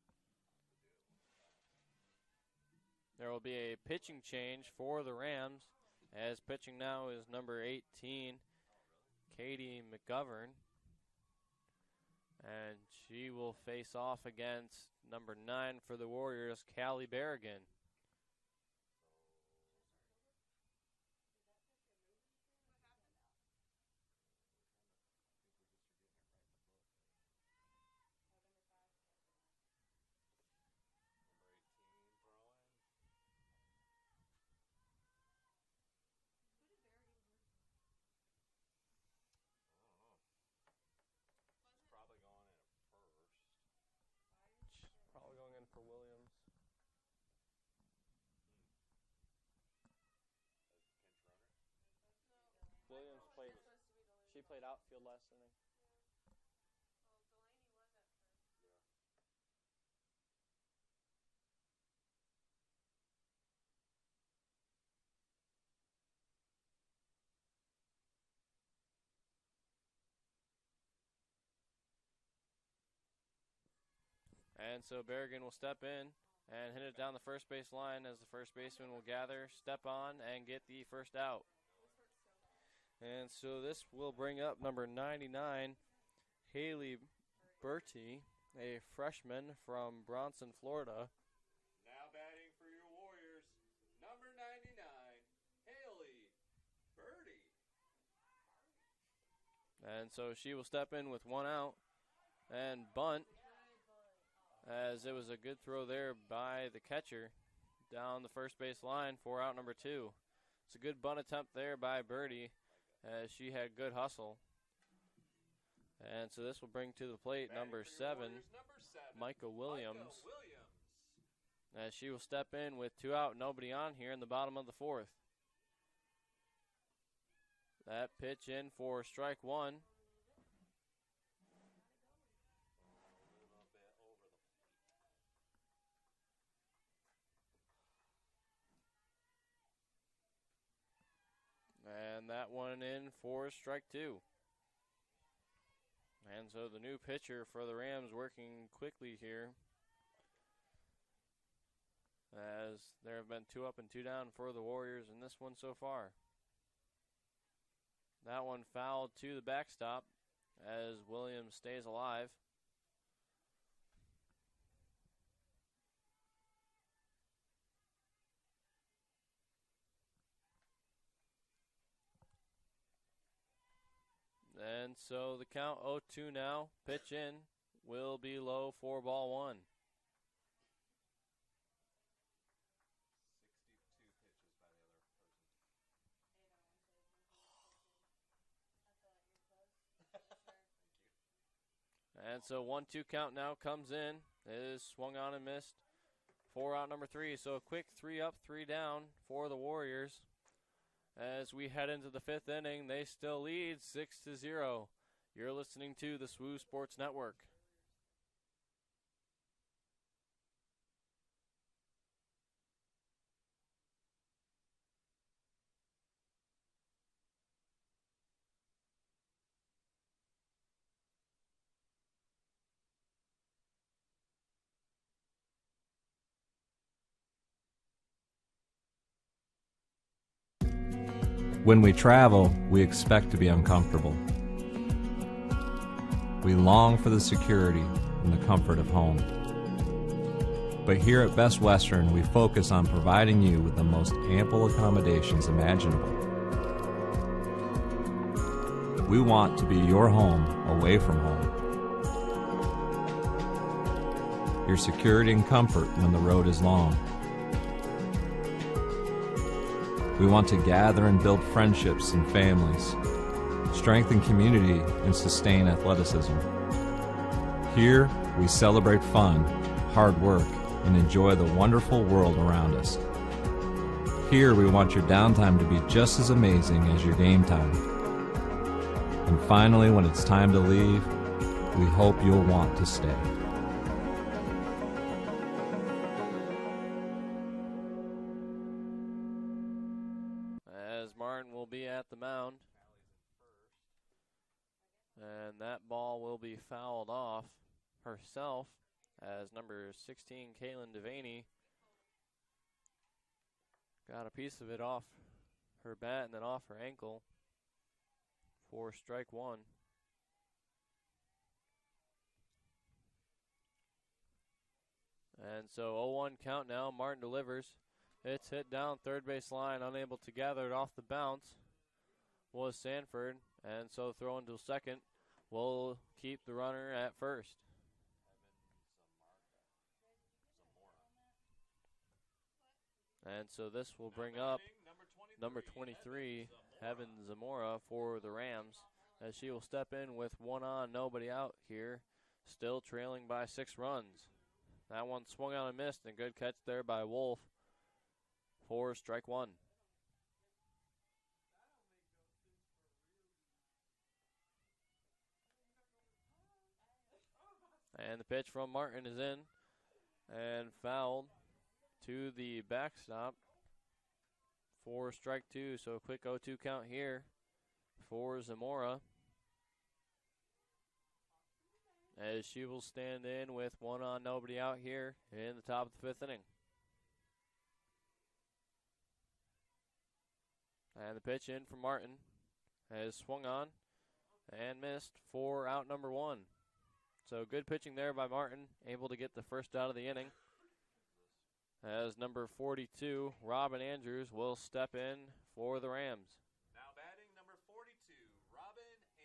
there will be a pitching change for the Rams, as pitching now is number 18, Katie McGovern. And she will face off against number 9 for the Warriors, Cali Berrigan. Probably going in at first. Probably going in for Williams. She played outfield last inning. And so Berrigan will step in and hit it down the first base line as the first baseman will gather, step on, and get the first out. And so this will bring up number 99, Hayley Bertie, a freshman from Bronson, Florida. Now batting for your Warriors, number 99, Hayley Bertie. And so she will step in with one out and bunt, as it was a good throw there by the catcher down the first base line for out number 2. It's a good bunt attempt there by Bertie, as she had good hustle. And so this will bring to the plate number 7, Micah Williams, as she will step in with 2 out, nobody on here in the bottom of the 4th. That pitch in for strike 1. And that one in for strike 2. And so the new pitcher for the Rams working quickly here, as there have been 2 up and 2 down for the Warriors in this one so far. That one fouled to the backstop as Williams stays alive. And so the count 0-2 now. Pitch in will be low for ball 1. 62 pitches by the other person. And so 1-2 count now comes in. It is swung on and missed for out number 3. So a quick 3 up, 3 down for the Warriors. As we head into the 5th inning, they still lead 6-0. You're listening to the SWU Sports Network. When we travel, we expect to be uncomfortable. We long for the security and the comfort of home. But here at Best Western, we focus on providing you with the most ample accommodations imaginable. We want to be your home away from home. Your security and comfort when the road is long. We want to gather and build friendships and families, strengthen community, and sustain athleticism. Here, we celebrate fun, hard work, and enjoy the wonderful world around us. Here, we want your downtime to be just as amazing as your game time. And finally, when it's time to leave, we hope you'll want to stay. The mound, and that ball will be fouled off herself as number 16 Kalyn Devaney got a piece of it off her bat and then off her ankle for strike 1. And so 0-1 count now. Martin delivers. It's hit down third base line, unable to gather it off the bounce was Sanford, and so throwing to second will keep the runner at first. And so this will bring up number 23, Heaven Zamora, for the Rams, as she will step in with 1 on, nobody out here, still trailing by 6 runs. That one swung on and missed, and good catch there by Wolf for strike 1. And the pitch from Martin is in and fouled to the backstop for strike two. So a quick 0-2 count here for Zamora, as she will stand in with one on, nobody out here in the top of the fifth inning. And the pitch in from Martin has swung on and missed for out number one. So good pitching there by Martin, able to get the first out of the inning. As number 42, Robin Andrews, will step in for the Rams. Now batting number 42, Robin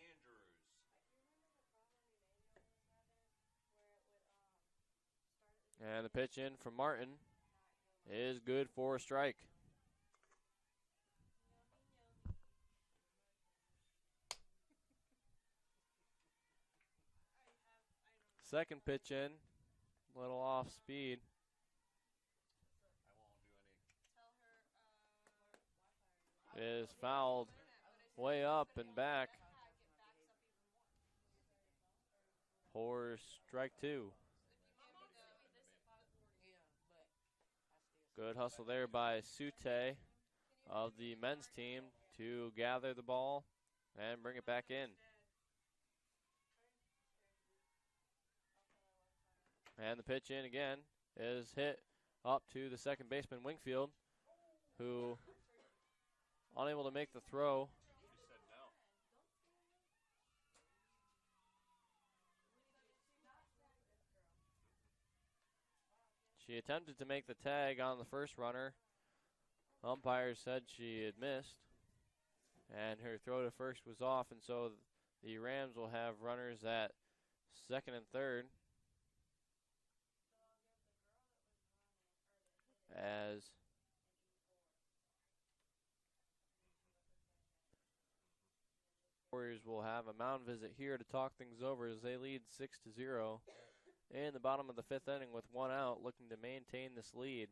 Andrews. And the pitch in from Martin is good for a strike. Second pitch in, little off speed. Is fouled way up and back for strike two. Good hustle there by Sute of the men's team to gather the ball and bring it back in. And the pitch in again is hit up to the second baseman, Wingfield, who unable to make the throw. She attempted to make the tag on the first runner. Umpire said she had missed, and her throw to first was off, and so the Rams will have runners at second and third, as Warriors will have a mound visit here to talk things over as they lead 6-0 in the bottom of the fifth inning with one out, looking to maintain this lead.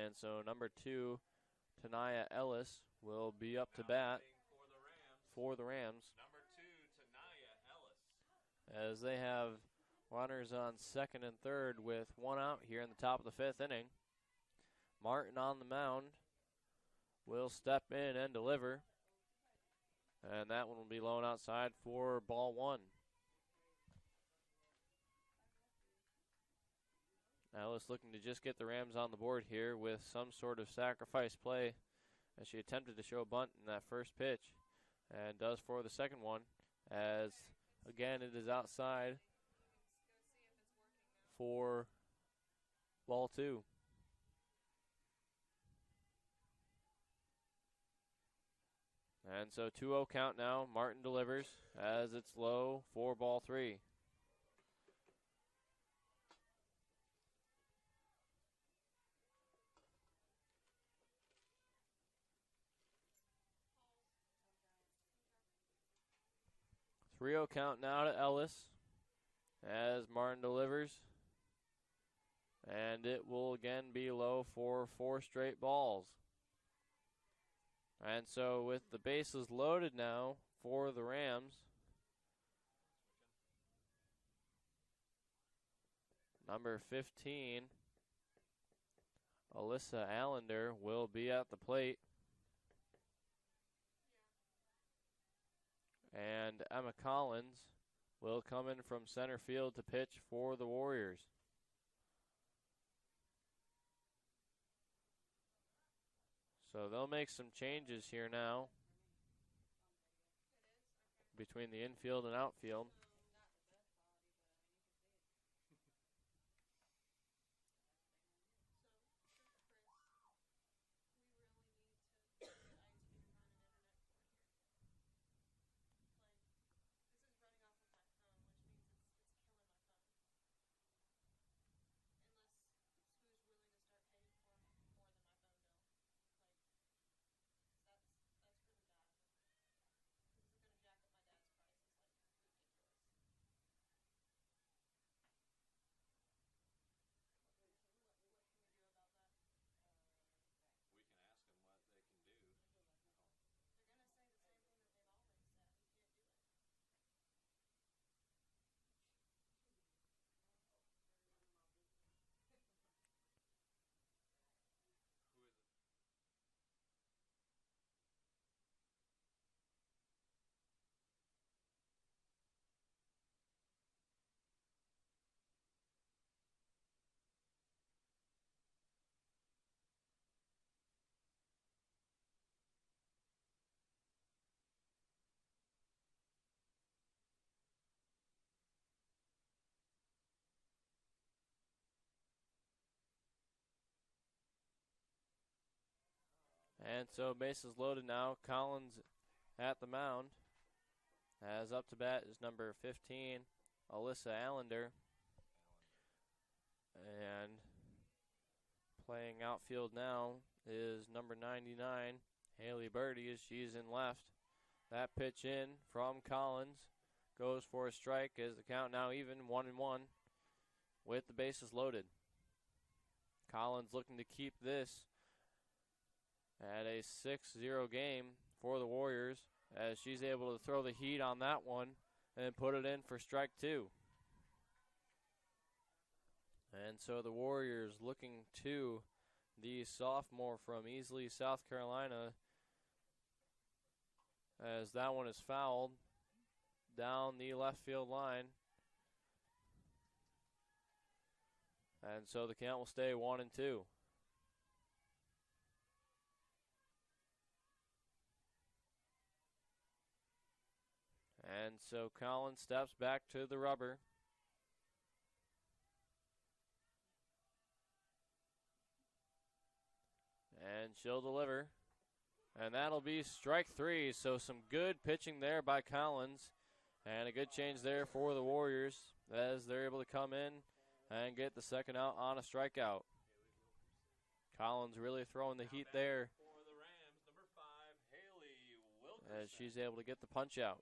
And so number 2, Tanaya Ellis, will be up to bat for the Rams. Number 2, Tanaya Ellis. As they have runners on second and third with one out here in the top of the fifth inning. Martin on the mound will step in and deliver. And that one will be low outside for ball one. Ellis looking to just get the Rams on the board here with some sort of sacrifice play, as she attempted to show a bunt in that first pitch, and does for the second one, as again it is outside for ball two. And so 2-0 count now. Martin delivers as it's low for ball three. Three-0 count now to Ellis as Martin delivers. And it will again be low for 4 straight balls. And so with the bases loaded now for the Rams, number 15, Alyssa Allender, will be at the plate. And Emma Collins will come in from center field to pitch for the Warriors. So they'll make some changes here now between the infield and outfield. And so bases loaded now. Collins at the mound. As up to bat is number 15, Alyssa Allender. And playing outfield now is number 99, Hayley Birdie, as she's in left. That pitch in from Collins goes for a strike as the count now even, 1-1, with the bases loaded. Collins looking to keep this at a 6-0 game for the Warriors, as she's able to throw the heat on that one and put it in for strike 2. And so the Warriors looking to the sophomore from Easley, South Carolina, as that one is fouled down the left field line. And so the count will stay 1-2. And so Collins steps back to the rubber. And she'll deliver. And that'll be strike 3. So some good pitching there by Collins. And a good change there for the Warriors as they're able to come in and get the second out on a strikeout. Collins really throwing the heat there For the Rams, number 5, Hayley Wilkerson. as she's able to get the punch out.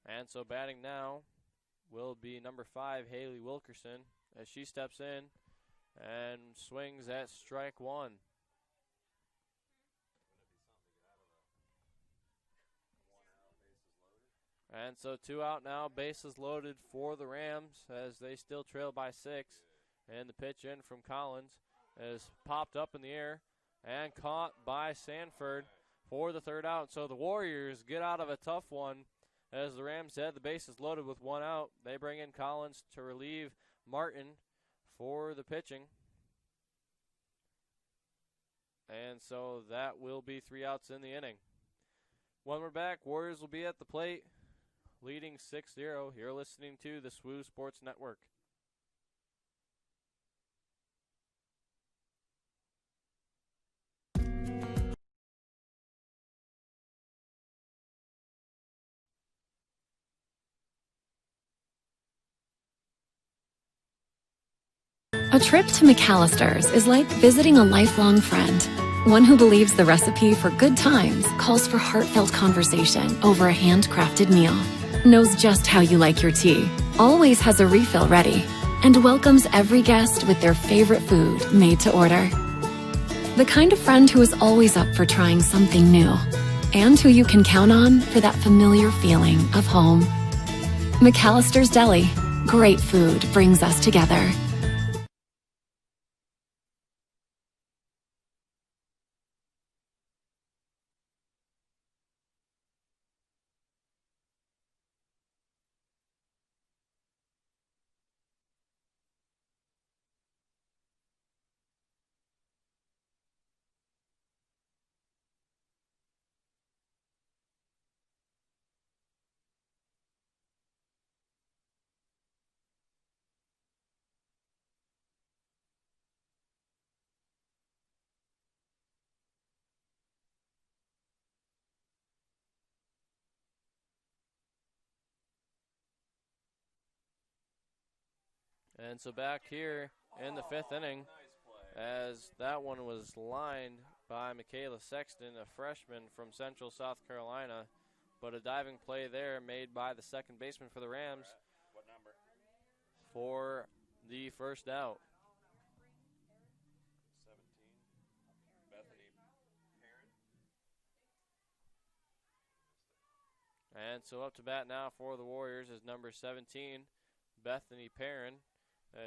And so batting now will be number 5, Hayley Wilkerson, as she steps in and swings at strike 1. And so 2 out now, bases loaded for the Rams as they still trail by 6. And the pitch in from Collins is popped up in the air and caught by Sanford for the third out. So the Warriors get out of a tough one as the Rams had the bases loaded with 1 out. They bring in Collins to relieve Martin for the pitching. And so that will be 3 outs in the inning. When we're back, Warriors will be at the plate, leading 6-0. You're listening to the SWU Sports Network. A trip to McAllister's is like visiting a lifelong friend. One who believes the recipe for good times calls for heartfelt conversation over a handcrafted meal. Knows just how you like your tea, always has a refill ready, and welcomes every guest with their favorite food made to order. The kind of friend who is always up for trying something new, and who you can count on for that familiar feeling of home. McAllister's Deli. Great food brings us together. And so back here in the 5th inning, as that one was lined by Michaela Sexton, a freshman from Central South Carolina, but a diving play there made by the second baseman for the Rams for the first out. 17, Bethany Perrin. And so up to bat now for the Warriors is number 17, Bethany Perrin.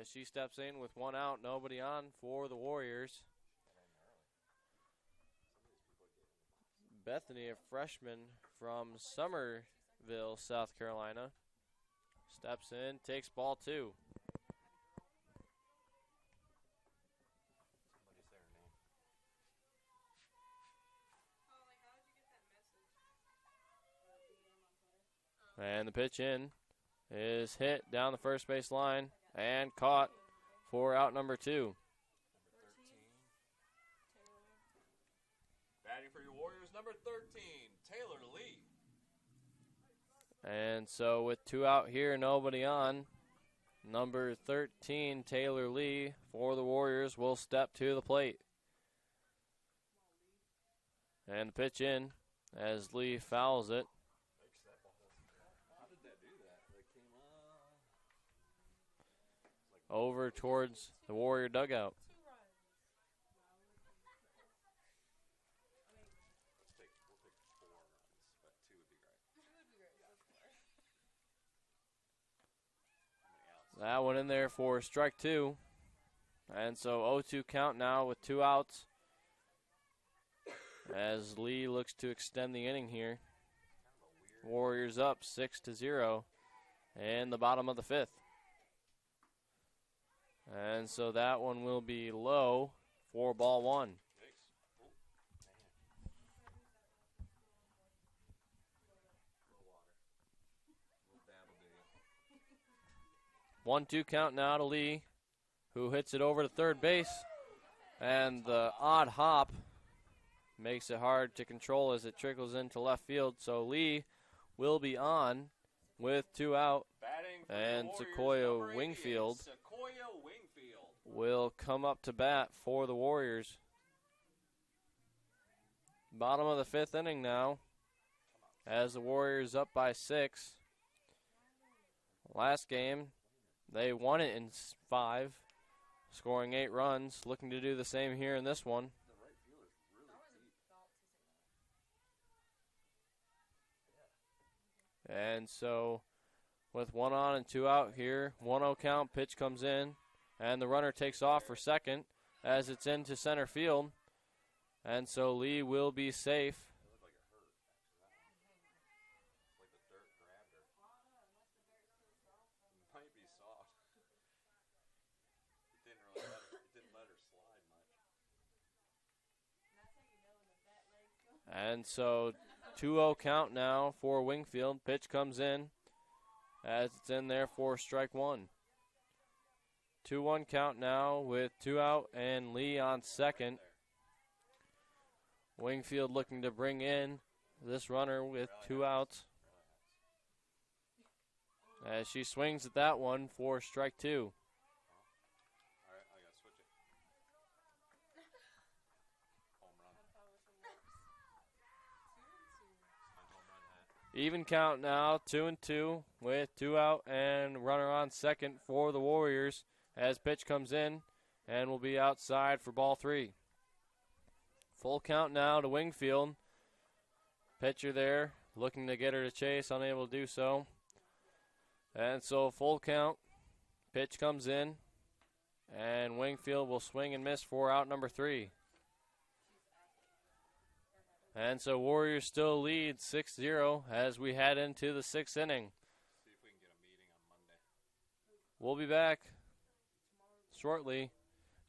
As she steps in with 1 out, nobody on for the Warriors. Bethany, a freshman from Summerville, South Carolina, steps in, takes ball 2. And the pitch in is hit down the first base line and caught for out number 2. for your Warriors, number 13, Taylor Lee. And so with 2 out here, nobody on, number 13, Taylor Lee, for the Warriors, will step to the plate. And the pitch in as Lee fouls it. How did that do that? They came over towards the Warrior dugout. We'll take 4 runs, but 2 would be great. That one in there for strike 2. And so 0-2 count now with 2 outs as Lee looks to extend the inning here. Warriors up 6-0 in the bottom of the 5th. And so that one will be low for ball 1. 1-2 count now to Lee, who hits it over to third base. And the odd hop makes it hard to control as it trickles into left field. So Lee will be on with 2 out. And Sequoia Wingfield will come up to bat for the Warriors. Bottom of the 5th inning now as the Warriors up by 6. Last game, they won it in 5, scoring 8 runs. Looking to do the same here in this one. And so with 1 on and 2 out here, 1-0 count, pitch comes in, and the runner takes off for second as it's into center field. And so Lee will be safe. And so 2-0 count now for Wingfield. Pitch comes in as it's in there for strike 1. 2-1 count now with 2 out and Lee on second. Wingfield looking to bring in this runner with 2 outs as she swings at that one for strike 2. Even count now, 2-2 with 2 out and runner on second for the Warriors as pitch comes in and will be outside for ball 3. Full count now to Wingfield. Pitcher there looking to get her to chase, unable to do so. And so full count, pitch comes in and Wingfield will swing and miss for out number 3. And so Warriors still lead 6-0 as we head into the 6th inning. See if we can get a meeting on Monday. We'll be back shortly.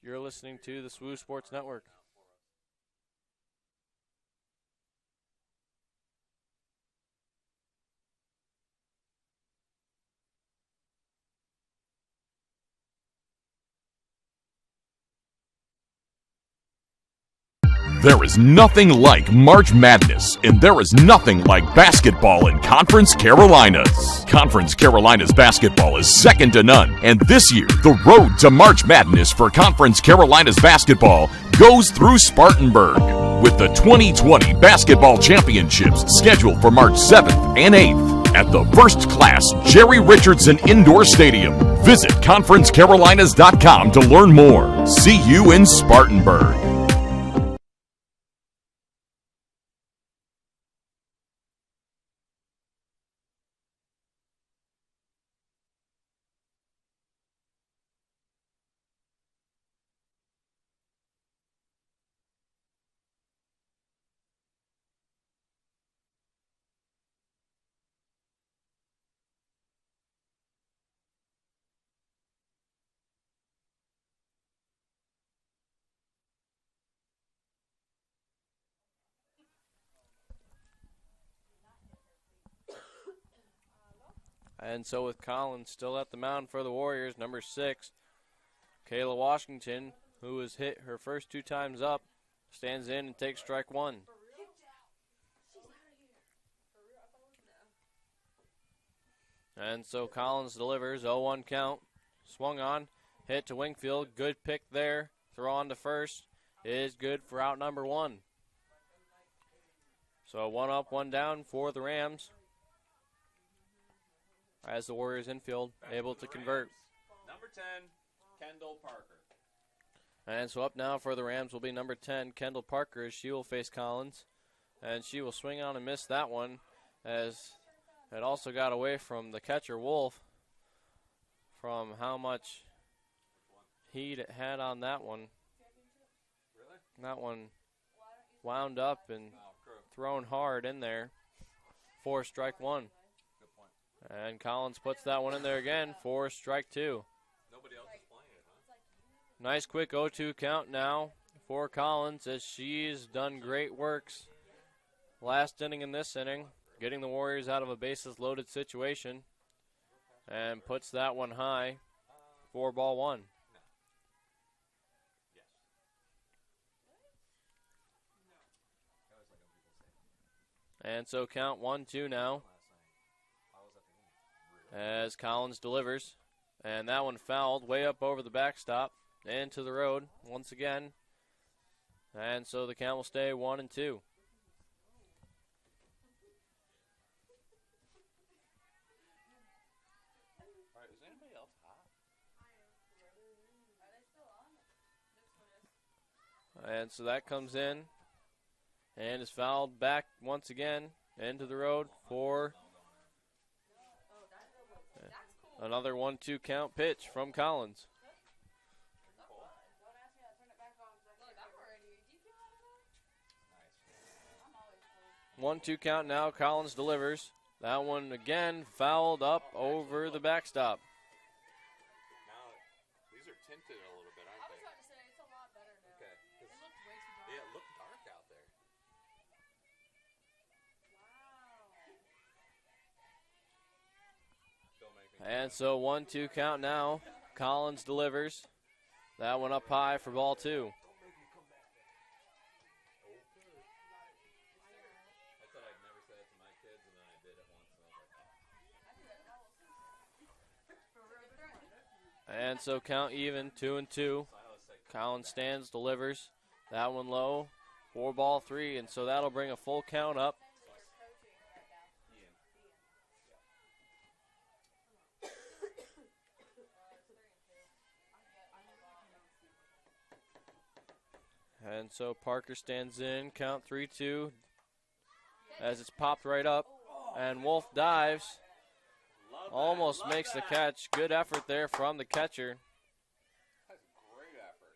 You're listening to the SWU Sports Network. There is nothing like March Madness, and there is nothing like basketball in Conference Carolinas. Conference Carolinas basketball is second to none, and this year, the road to March Madness for Conference Carolinas basketball goes through Spartanburg, with the 2020 Basketball Championships scheduled for March 7th and 8th at the first-class Jerry Richardson Indoor Stadium. Visit ConferenceCarolinas.com to learn more. See you in Spartanburg. And so with Collins still at the mound for the Warriors, number 6, Kayla Washington, who has hit her first 2 times up, stands in and takes strike 1. And so Collins delivers, 0-1 count. Swung on, hit to Wingfield. Good pick there. Throw on to first is good for out number 1. So 1 up, 1 down for the Rams. As the Warriors infield able to convert. Number 10, Kendall Parker. And so up now for the Rams will be number 10, Kendall Parker, as she will face Collins. And she will swing on and miss that one, as it also got away from the catcher, Wolf, from how much heat it had on that one. Really? That one wound up and thrown hard in there for strike 1. Good point. And Collins puts that one in there again for strike 2. Nobody else is playing it, huh? Nice quick 0-2 count now for Collins, as she's done great works last inning in this inning, getting the Warriors out of a bases loaded situation, and puts that one high for ball 1. Yes. And so count 1-2 now as Collins delivers. And that one fouled way up over the backstop into the road once again. And so the count will stay 1-2. All right, is anybody else hot? And so that comes in and is fouled back once again into the road for another 1-2 count pitch from Collins. 1-2 count now. Collins delivers. That one again fouled up over the backstop. Now, these are tinted a little bit, aren't they? about to say, it's a lot better now. Okay. It looked way too dark. Yeah, it looked dark out there. Don't make me And so 1-2 count now. Collins delivers. That one up high for ball 2. I thought I'd never say that to my kids, and then I did it once, and I was like, And so count even, 2-2. Collins stands, delivers. That one low for ball 3. And so that'll bring a full count up. And so Parker stands in, count 3-2, as it's popped right up. And Wolf dives, almost makes the catch. Good effort there from the catcher, that's a great effort.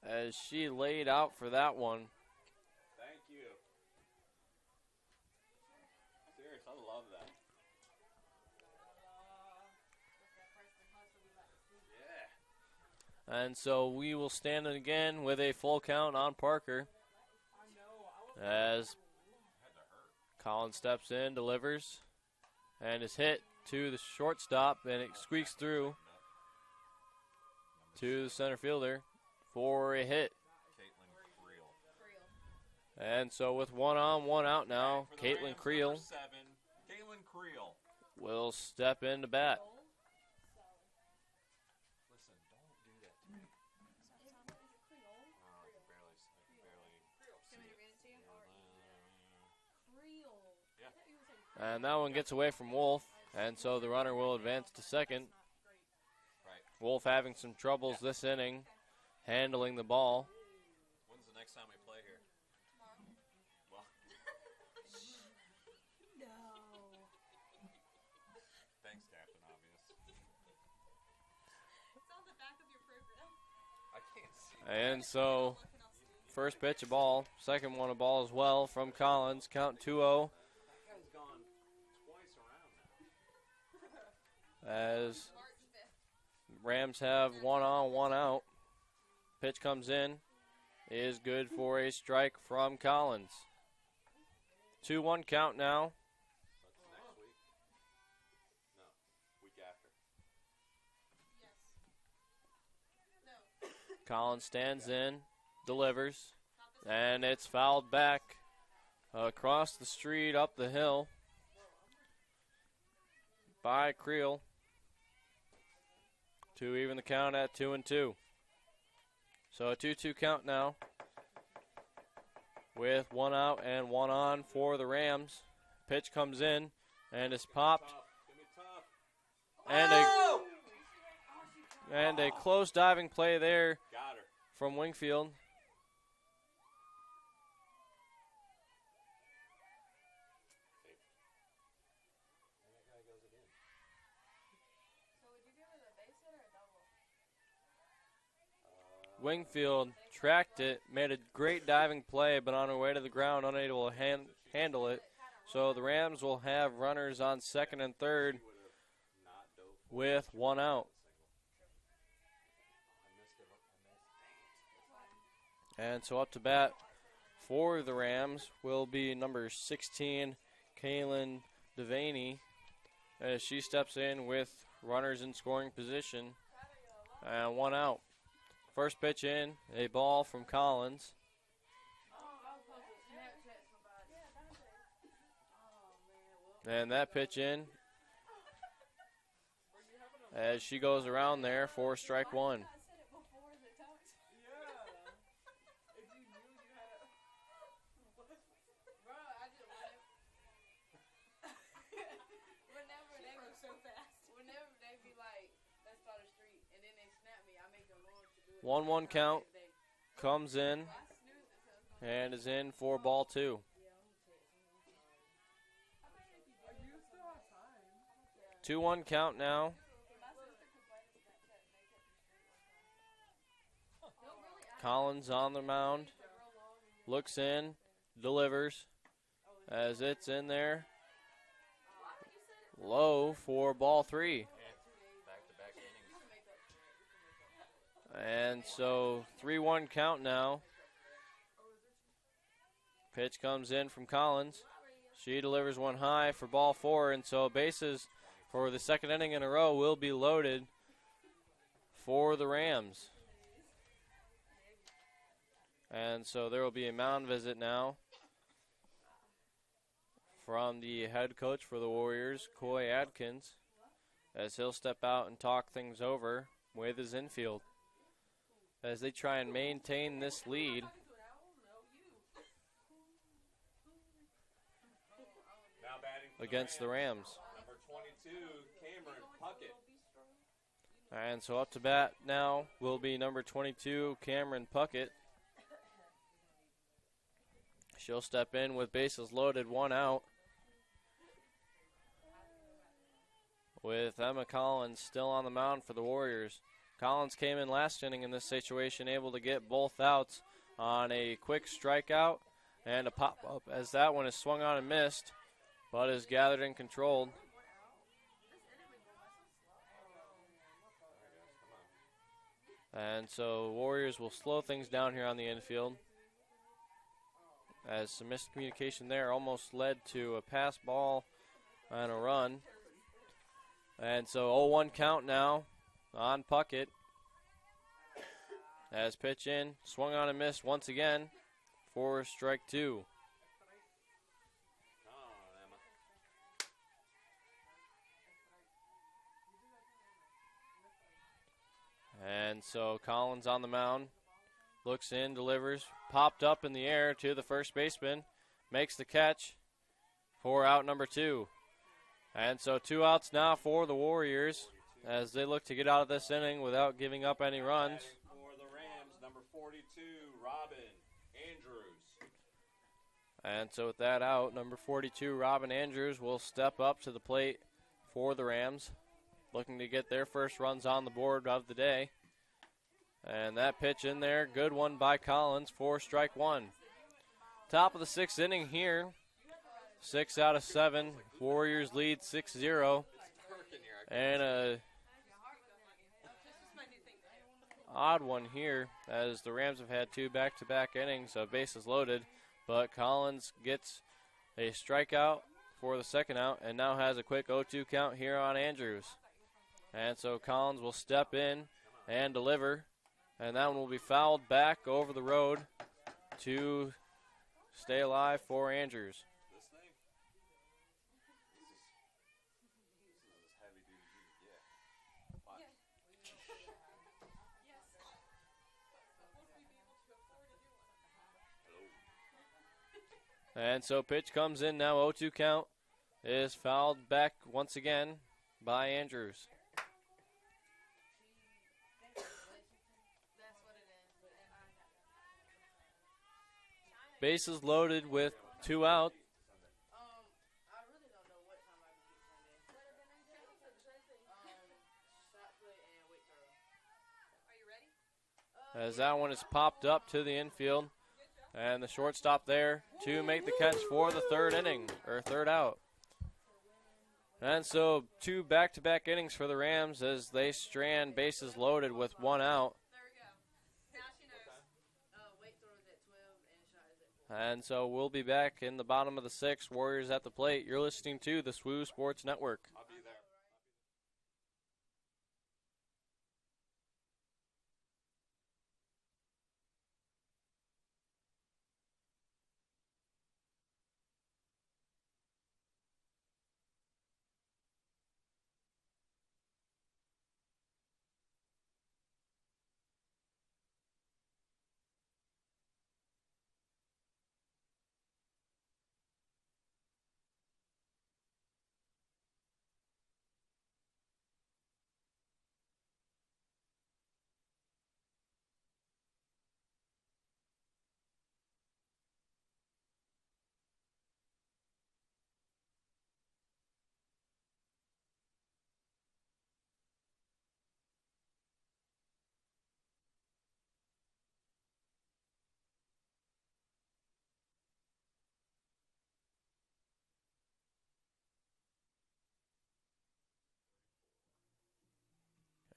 as she laid out for that one. Thank you. Serious, I love that. Yeah. And so we will stand in again with a full count on Parker, as Collins steps in, delivers, and is hit to the shortstop, and it squeaks through to the center fielder for a hit. Caitlyn Creel. And so with 1 on, 1 out now, For the Caitlyn Rams, Creel number 7, Caitlyn Creel. will step in to bat. Listen, don't do that to me. I can barely. And that one gets away from Wolf, and so the runner will advance to second. Right. Wolf having some troubles this inning, handling the ball. When's the next time we play here? Well, thanks, Captain Obvious. It's on the back of your program. I can't see. And so first pitch a ball, second one a ball as well from Collins. Count 2-0 That guy's gone twice around now. as Rams have 1 on, 1 out. Pitch comes in, is good for a strike from Collins. 2-1 count now. That's next week. No, week after. Collins stands in, delivers, and it's fouled back across the street, up the hill. by Creel to even the count at 2-2. So a 2-2 count now with 1 out and 1 on for the Rams. Pitch comes in and is popped. And a close diving play there from Wingfield. Wingfield tracked it, made a great diving play, but on her way to the ground, unable to handle it. So the Rams will have runners on second and third with 1 out. And so up to bat for the Rams will be number 16, Kalyn Devaney, as she steps in with runners in scoring position. And 1 out. First pitch in, a ball from Collins. And that pitch in as she goes around there for strike 1. Whenever 1-1 count, comes in and is in for ball 2. 2-1 count now. Collins on the mound, looks in, delivers as it's in there. Low for ball 3. And so 3-1 count now. Pitch comes in from Collins. She delivers one high for ball 4, and so bases for the second inning in a row will be loaded for the Rams. And so there will be a mound visit now from the head coach for the Warriors, Coy Adkins, as he'll step out and talk things over with his infield as they try and maintain this lead. Against the Rams. Number 22, Cameron Puckett. And so up to bat now will be number 22, Cameron Puckett. She'll step in with bases loaded, 1 out. With Emma Collins still on the mound for the Warriors. Collins came in last inning in this situation, able to get both outs on a quick strikeout and a pop-up as that one is swung on and missed, but is gathered and controlled. And so Warriors will slow things down here on the infield, as some miscommunication there almost led to a pass ball and a run. And so 0-1 count now on Puckett. As pitch in, swung on and missed once again for strike 2. And so Collins on the mound, looks in, delivers, popped up in the air to the first baseman, makes the catch for out number 2. And so 2 outs now for the Warriors as they look to get out of this inning without giving up any runs. For the Rams, number 42, Robin Andrews. And so with that out, number 42, Robin Andrews, will step up to the plate for the Rams, looking to get their first runs on the board of the day. And that pitch in there, good one by Collins for strike 1. Top of the 6th inning here. 6 out of 7. Warriors lead 6-0. And a odd one here, as the Rams have had 2 back-to-back innings of bases loaded. But Collins gets a strikeout for the second out and now has a quick 0-2 count here on Andrews. And so Collins will step in and deliver. And that one will be fouled back over the road to stay alive for Andrews. And so pitch comes in now, 0-2 count. Is fouled back once again by Andrews. Bases loaded with 2 out. As that one is popped up to the infield. And the shortstop there to make the catch for the third inning, or third out. And so 2 back-to-back innings for the Rams as they strand bases loaded with 1 out. And so we'll be back in the bottom of the 6th, Warriors at the plate. You're listening to the SWU Sports Network.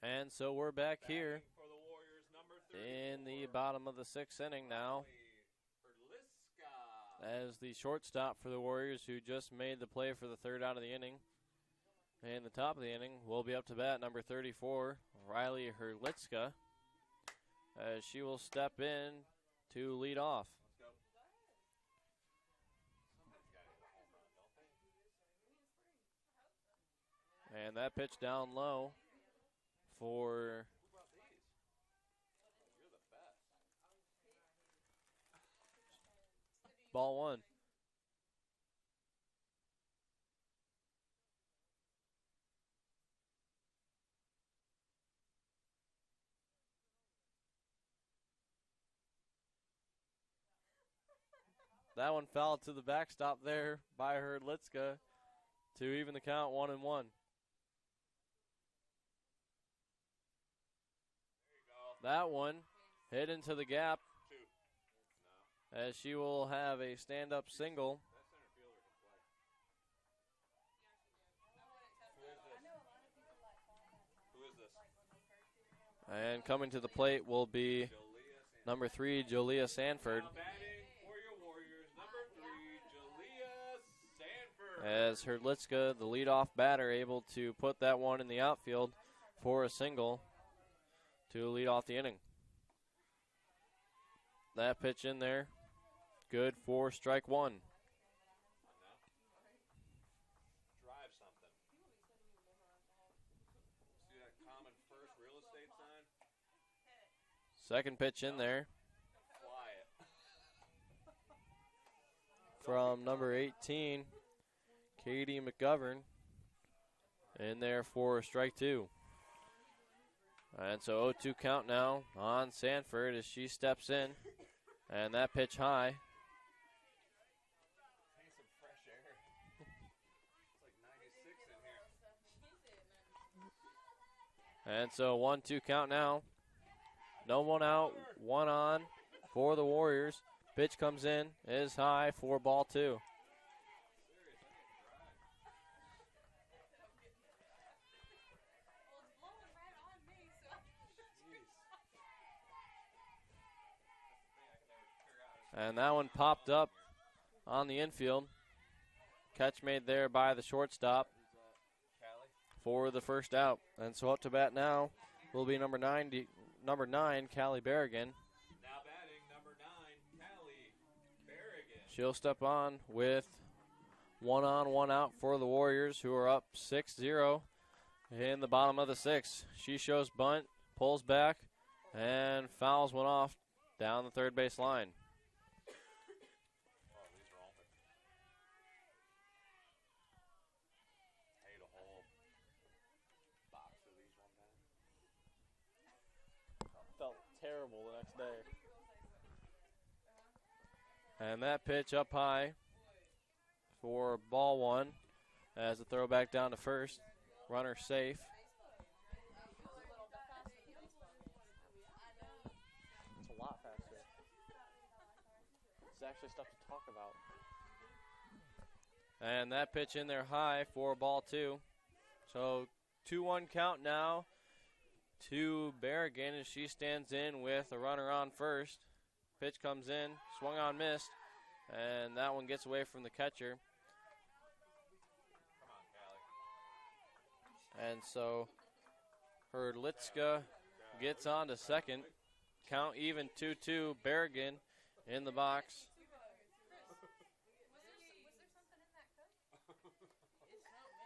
And so we're back here in the bottom of the 6th inning now. As the shortstop for the Warriors, who just made the play for the third out of the inning, in the top of the inning, will be up to bat, number 34, Riley Herlitzka, as she will step in to lead off. And that pitch down low for ball 1. That one fouled to the backstop there by Herlitzka to even the count 1-1. That one hit into the gap as she will have a stand-up single. And coming to the plate will be number 3, Jolia Sanford. As Herlitzka, the leadoff batter, able to put that one in the outfield for a single to lead off the inning. That pitch in there, good for strike 1. Drive something. See that common first real estate sign? Second pitch in there Fly it. from number 18, Katie McGovern, in there for strike 2. And so 0-2 count now on Sanford as she steps in. And that pitch high. Take some fresh air. It's like 96 in here. And so 1-2 count now. No one out, one on for the Warriors. Pitch comes in, is high for ball 2. And that one popped up on the infield. Catch made there by the shortstop for the first out. And so up to bat now will be number 9, Cali Berrigan. Now batting number 9, Cali Berrigan. She'll step on with 1 on, 1 out for the Warriors, who are up 6-0 in the bottom of the 6th. She shows bunt, pulls back, and fouls one off down the third base line. felt terrible the next day. And that pitch up high for ball one as a throwback down to first. Runner safe. It's a lot faster. It's actually stuff to talk about. And that pitch in there high for ball two. So 2-1 count now to Berrigan as she stands in with a runner on first. Pitch comes in, swung on, missed, and that one gets away from the catcher. And so Herdlitzka gets on to second. Count even 2-2. Berrigan in the box.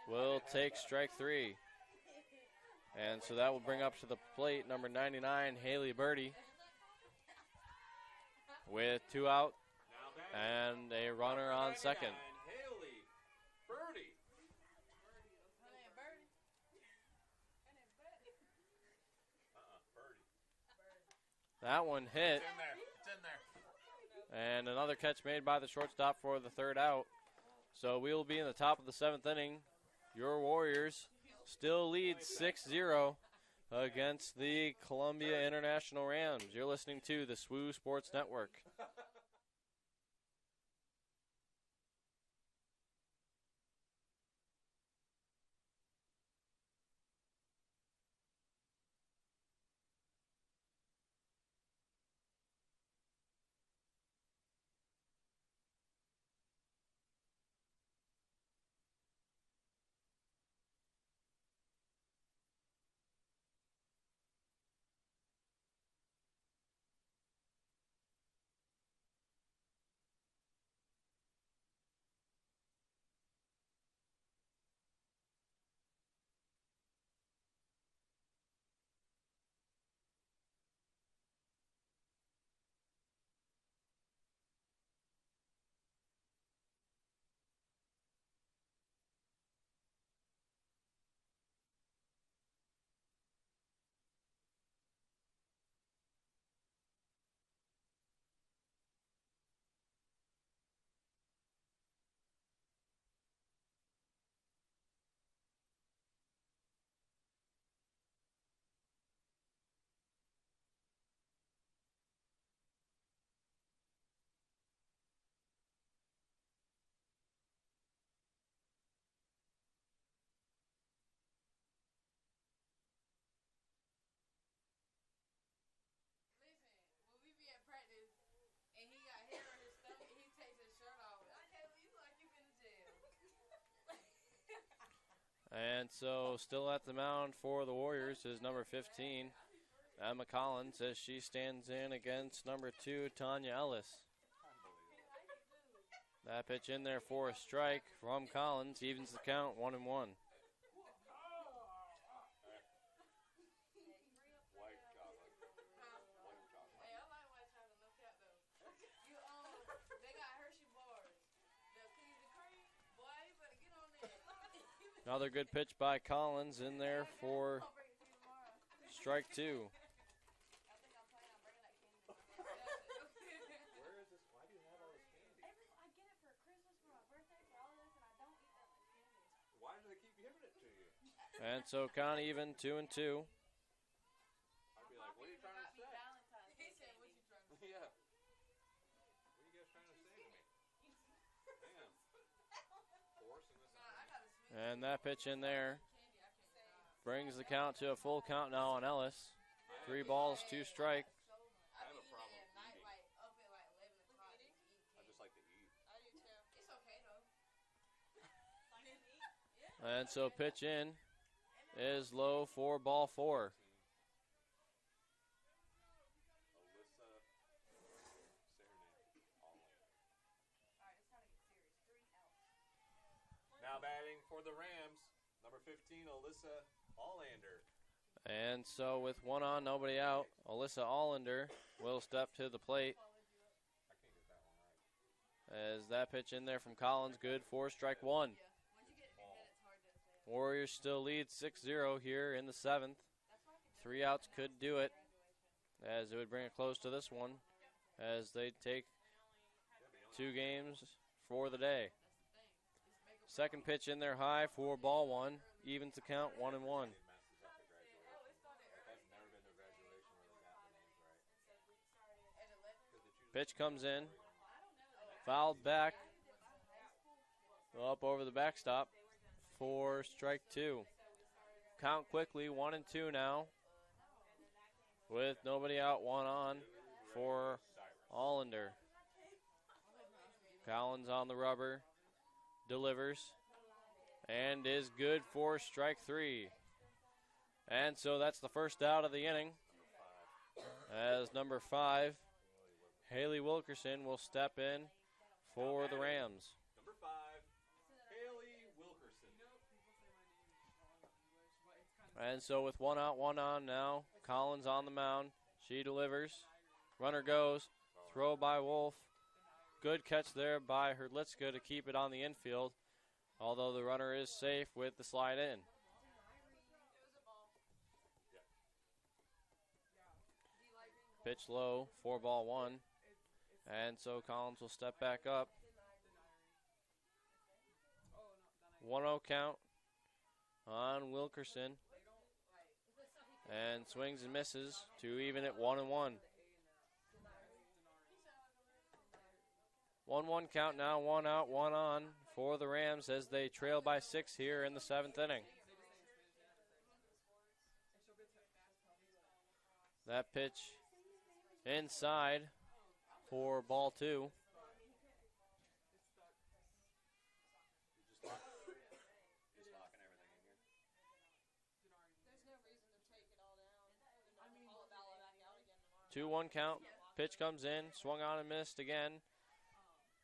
Will take strike three. And so that will bring up to the plate number 99, Hayley Birdie, with 2 out and a runner on second. Hayley Birdie. That one hit. It's in there. And another catch made by the shortstop for the third out. So we will be in the top of the 7th inning. Your Warriors still lead 6-0 against the Columbia International Rams. You're listening to the SWU Sports Network. And so still at the mound for the Warriors is number 15, Emma Collins, as she stands in against number 2, Tanya Ellis. That pitch in there for a strike from Collins, evens the count 1-1. Another good pitch by Collins in there for strike 2. Why do they keep giving it to you? And so count even 2-2. I'd be like, what are you trying to say? Yeah. What are you guys trying to say to me? Man. Forcing this on me. And that pitch in there brings the count to a full count now on Ellis. 3 balls, 2 strike. I have a problem eating. I just like to eat. And so pitch in is low for ball 4. Now batting for the Rams, number 15, Alyssa Allender. And so with 1 on, nobody out, Alyssa Allender will step to the plate. I can't get that one right. As that pitch in there from Collins, good for strike 1. Warriors still lead 6-0 here in the 7th. 3 outs could do it. as it would bring it close to this one as they take 2 games for the day. Second pitch in there high for ball 1, evens the count 1-1. Pitch comes in, fouled back, up over the backstop for strike 2. Count quickly, 1-2 now, with nobody out, 1 on for Allender. Collins on the rubber, delivers, and is good for strike 3. And so that's the first out of the inning, as number 5, Hayley Wilkerson, will step in for the Rams. Number 5, Hayley Wilkerson. And so with 1 out, 1 on now, Collins on the mound. She delivers. Runner goes. Throw by Wolf. Good catch there by Hrdlicka to keep it on the infield, although the runner is safe with the slide in. Pitch low, 4-1. And so Collins will step back up. 1-0 count on Wilkerson. And swings and misses to even it 1-1. 1-1 count now, 1 out, 1 on for the Rams as they trail by 6 here in the 7th inning. That pitch inside for ball 2. There's no reason to take it all down. 2-1 count. Pitch comes in, swung on and missed again,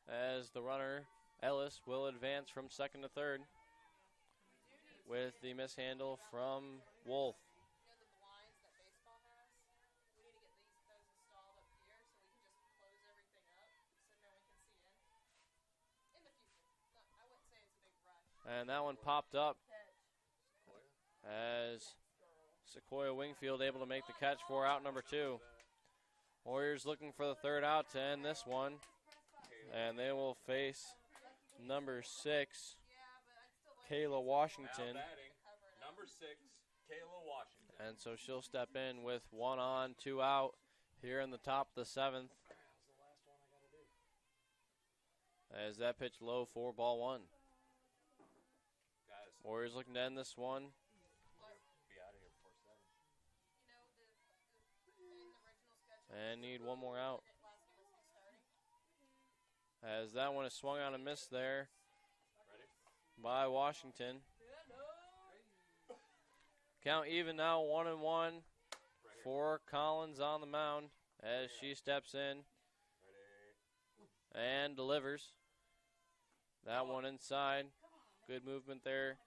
as the runner Ellis will advance from second to third with the mishandle from Wolf. And that one popped up as Sequoia Wingfield able to make the catch for out number 2. Warriors looking for the third out to end this one. And they will face number 6, Kayla Washington. Number 6, Kayla Washington. And so she'll step in with 1 on, 2 out here in the top of the 7th. As that pitch low for ball 1. Warriors looking to end this one. Be out of here before 7. And need 1 more out. As that one is swung on and missed there by Washington. Count even now, 1-1 for Collins on the mound as she steps in and delivers. That one inside. Good movement there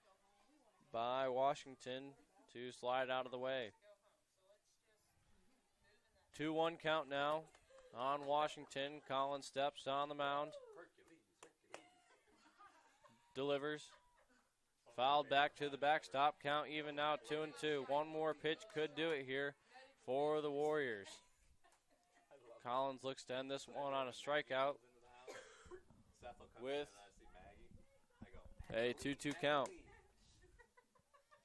by Washington to slide out of the way. 2-1 count now on Washington. Collins steps on the mound. Delivers. Fouled back to the backstop. Count even now, 2-2. One more pitch could do it here for the Warriors. Collins looks to end this one on a strikeout with a 2-2 count.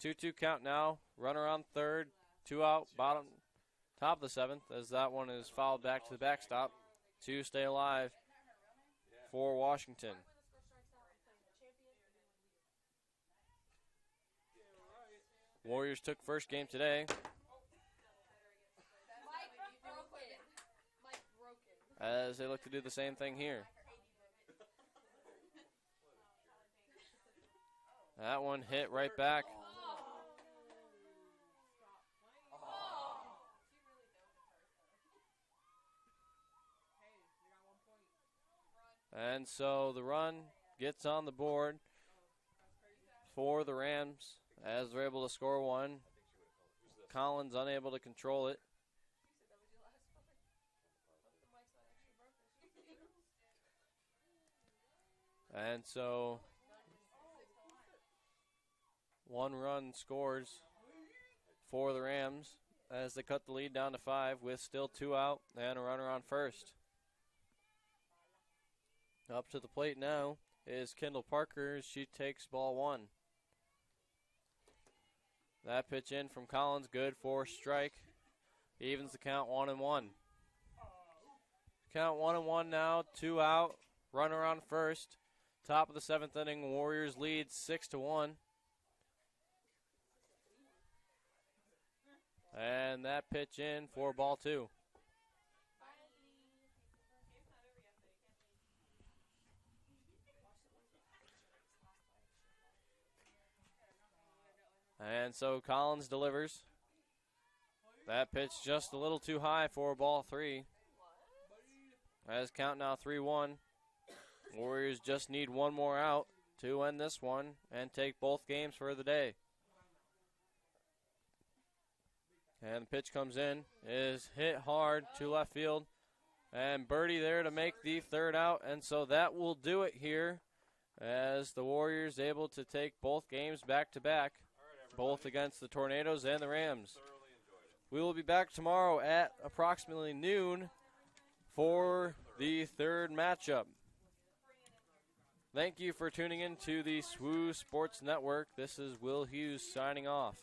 2-2 count now. Runner on third. 2 out. Bottom, top of the 7th as that one is fouled back to the backstop to stay alive for Washington. Warriors took first game today. As they look to do the same thing here. That one hit right back. And so the run gets on the board for the Rams as they're able to score one. Collins unable to control it. And so 1 run scores for the Rams as they cut the lead down to 5 with still 2 out and a runner on first. Up to the plate now is Kendall Parker. She takes ball 1. That pitch in from Collins, good for strike. Evens the count 1-1. Count 1-1 now, 2 out, runner on first. Top of the 7th inning, Warriors lead 6-1. And that pitch in for ball 2. And so Collins delivers. That pitch just a little too high for ball 3. As count now 3-1. Warriors just need one more out to end this one and take both games for the day. And the pitch comes in, is hit hard to left field. And Birdie there to make the 3rd out. And so that will do it here as the Warriors able to take both games back-to-back, both against the Tornadoes and the Rams. We will be back tomorrow at approximately noon for the 3rd matchup. Thank you for tuning in to the SWU Sports Network. This is Will Hughes signing off.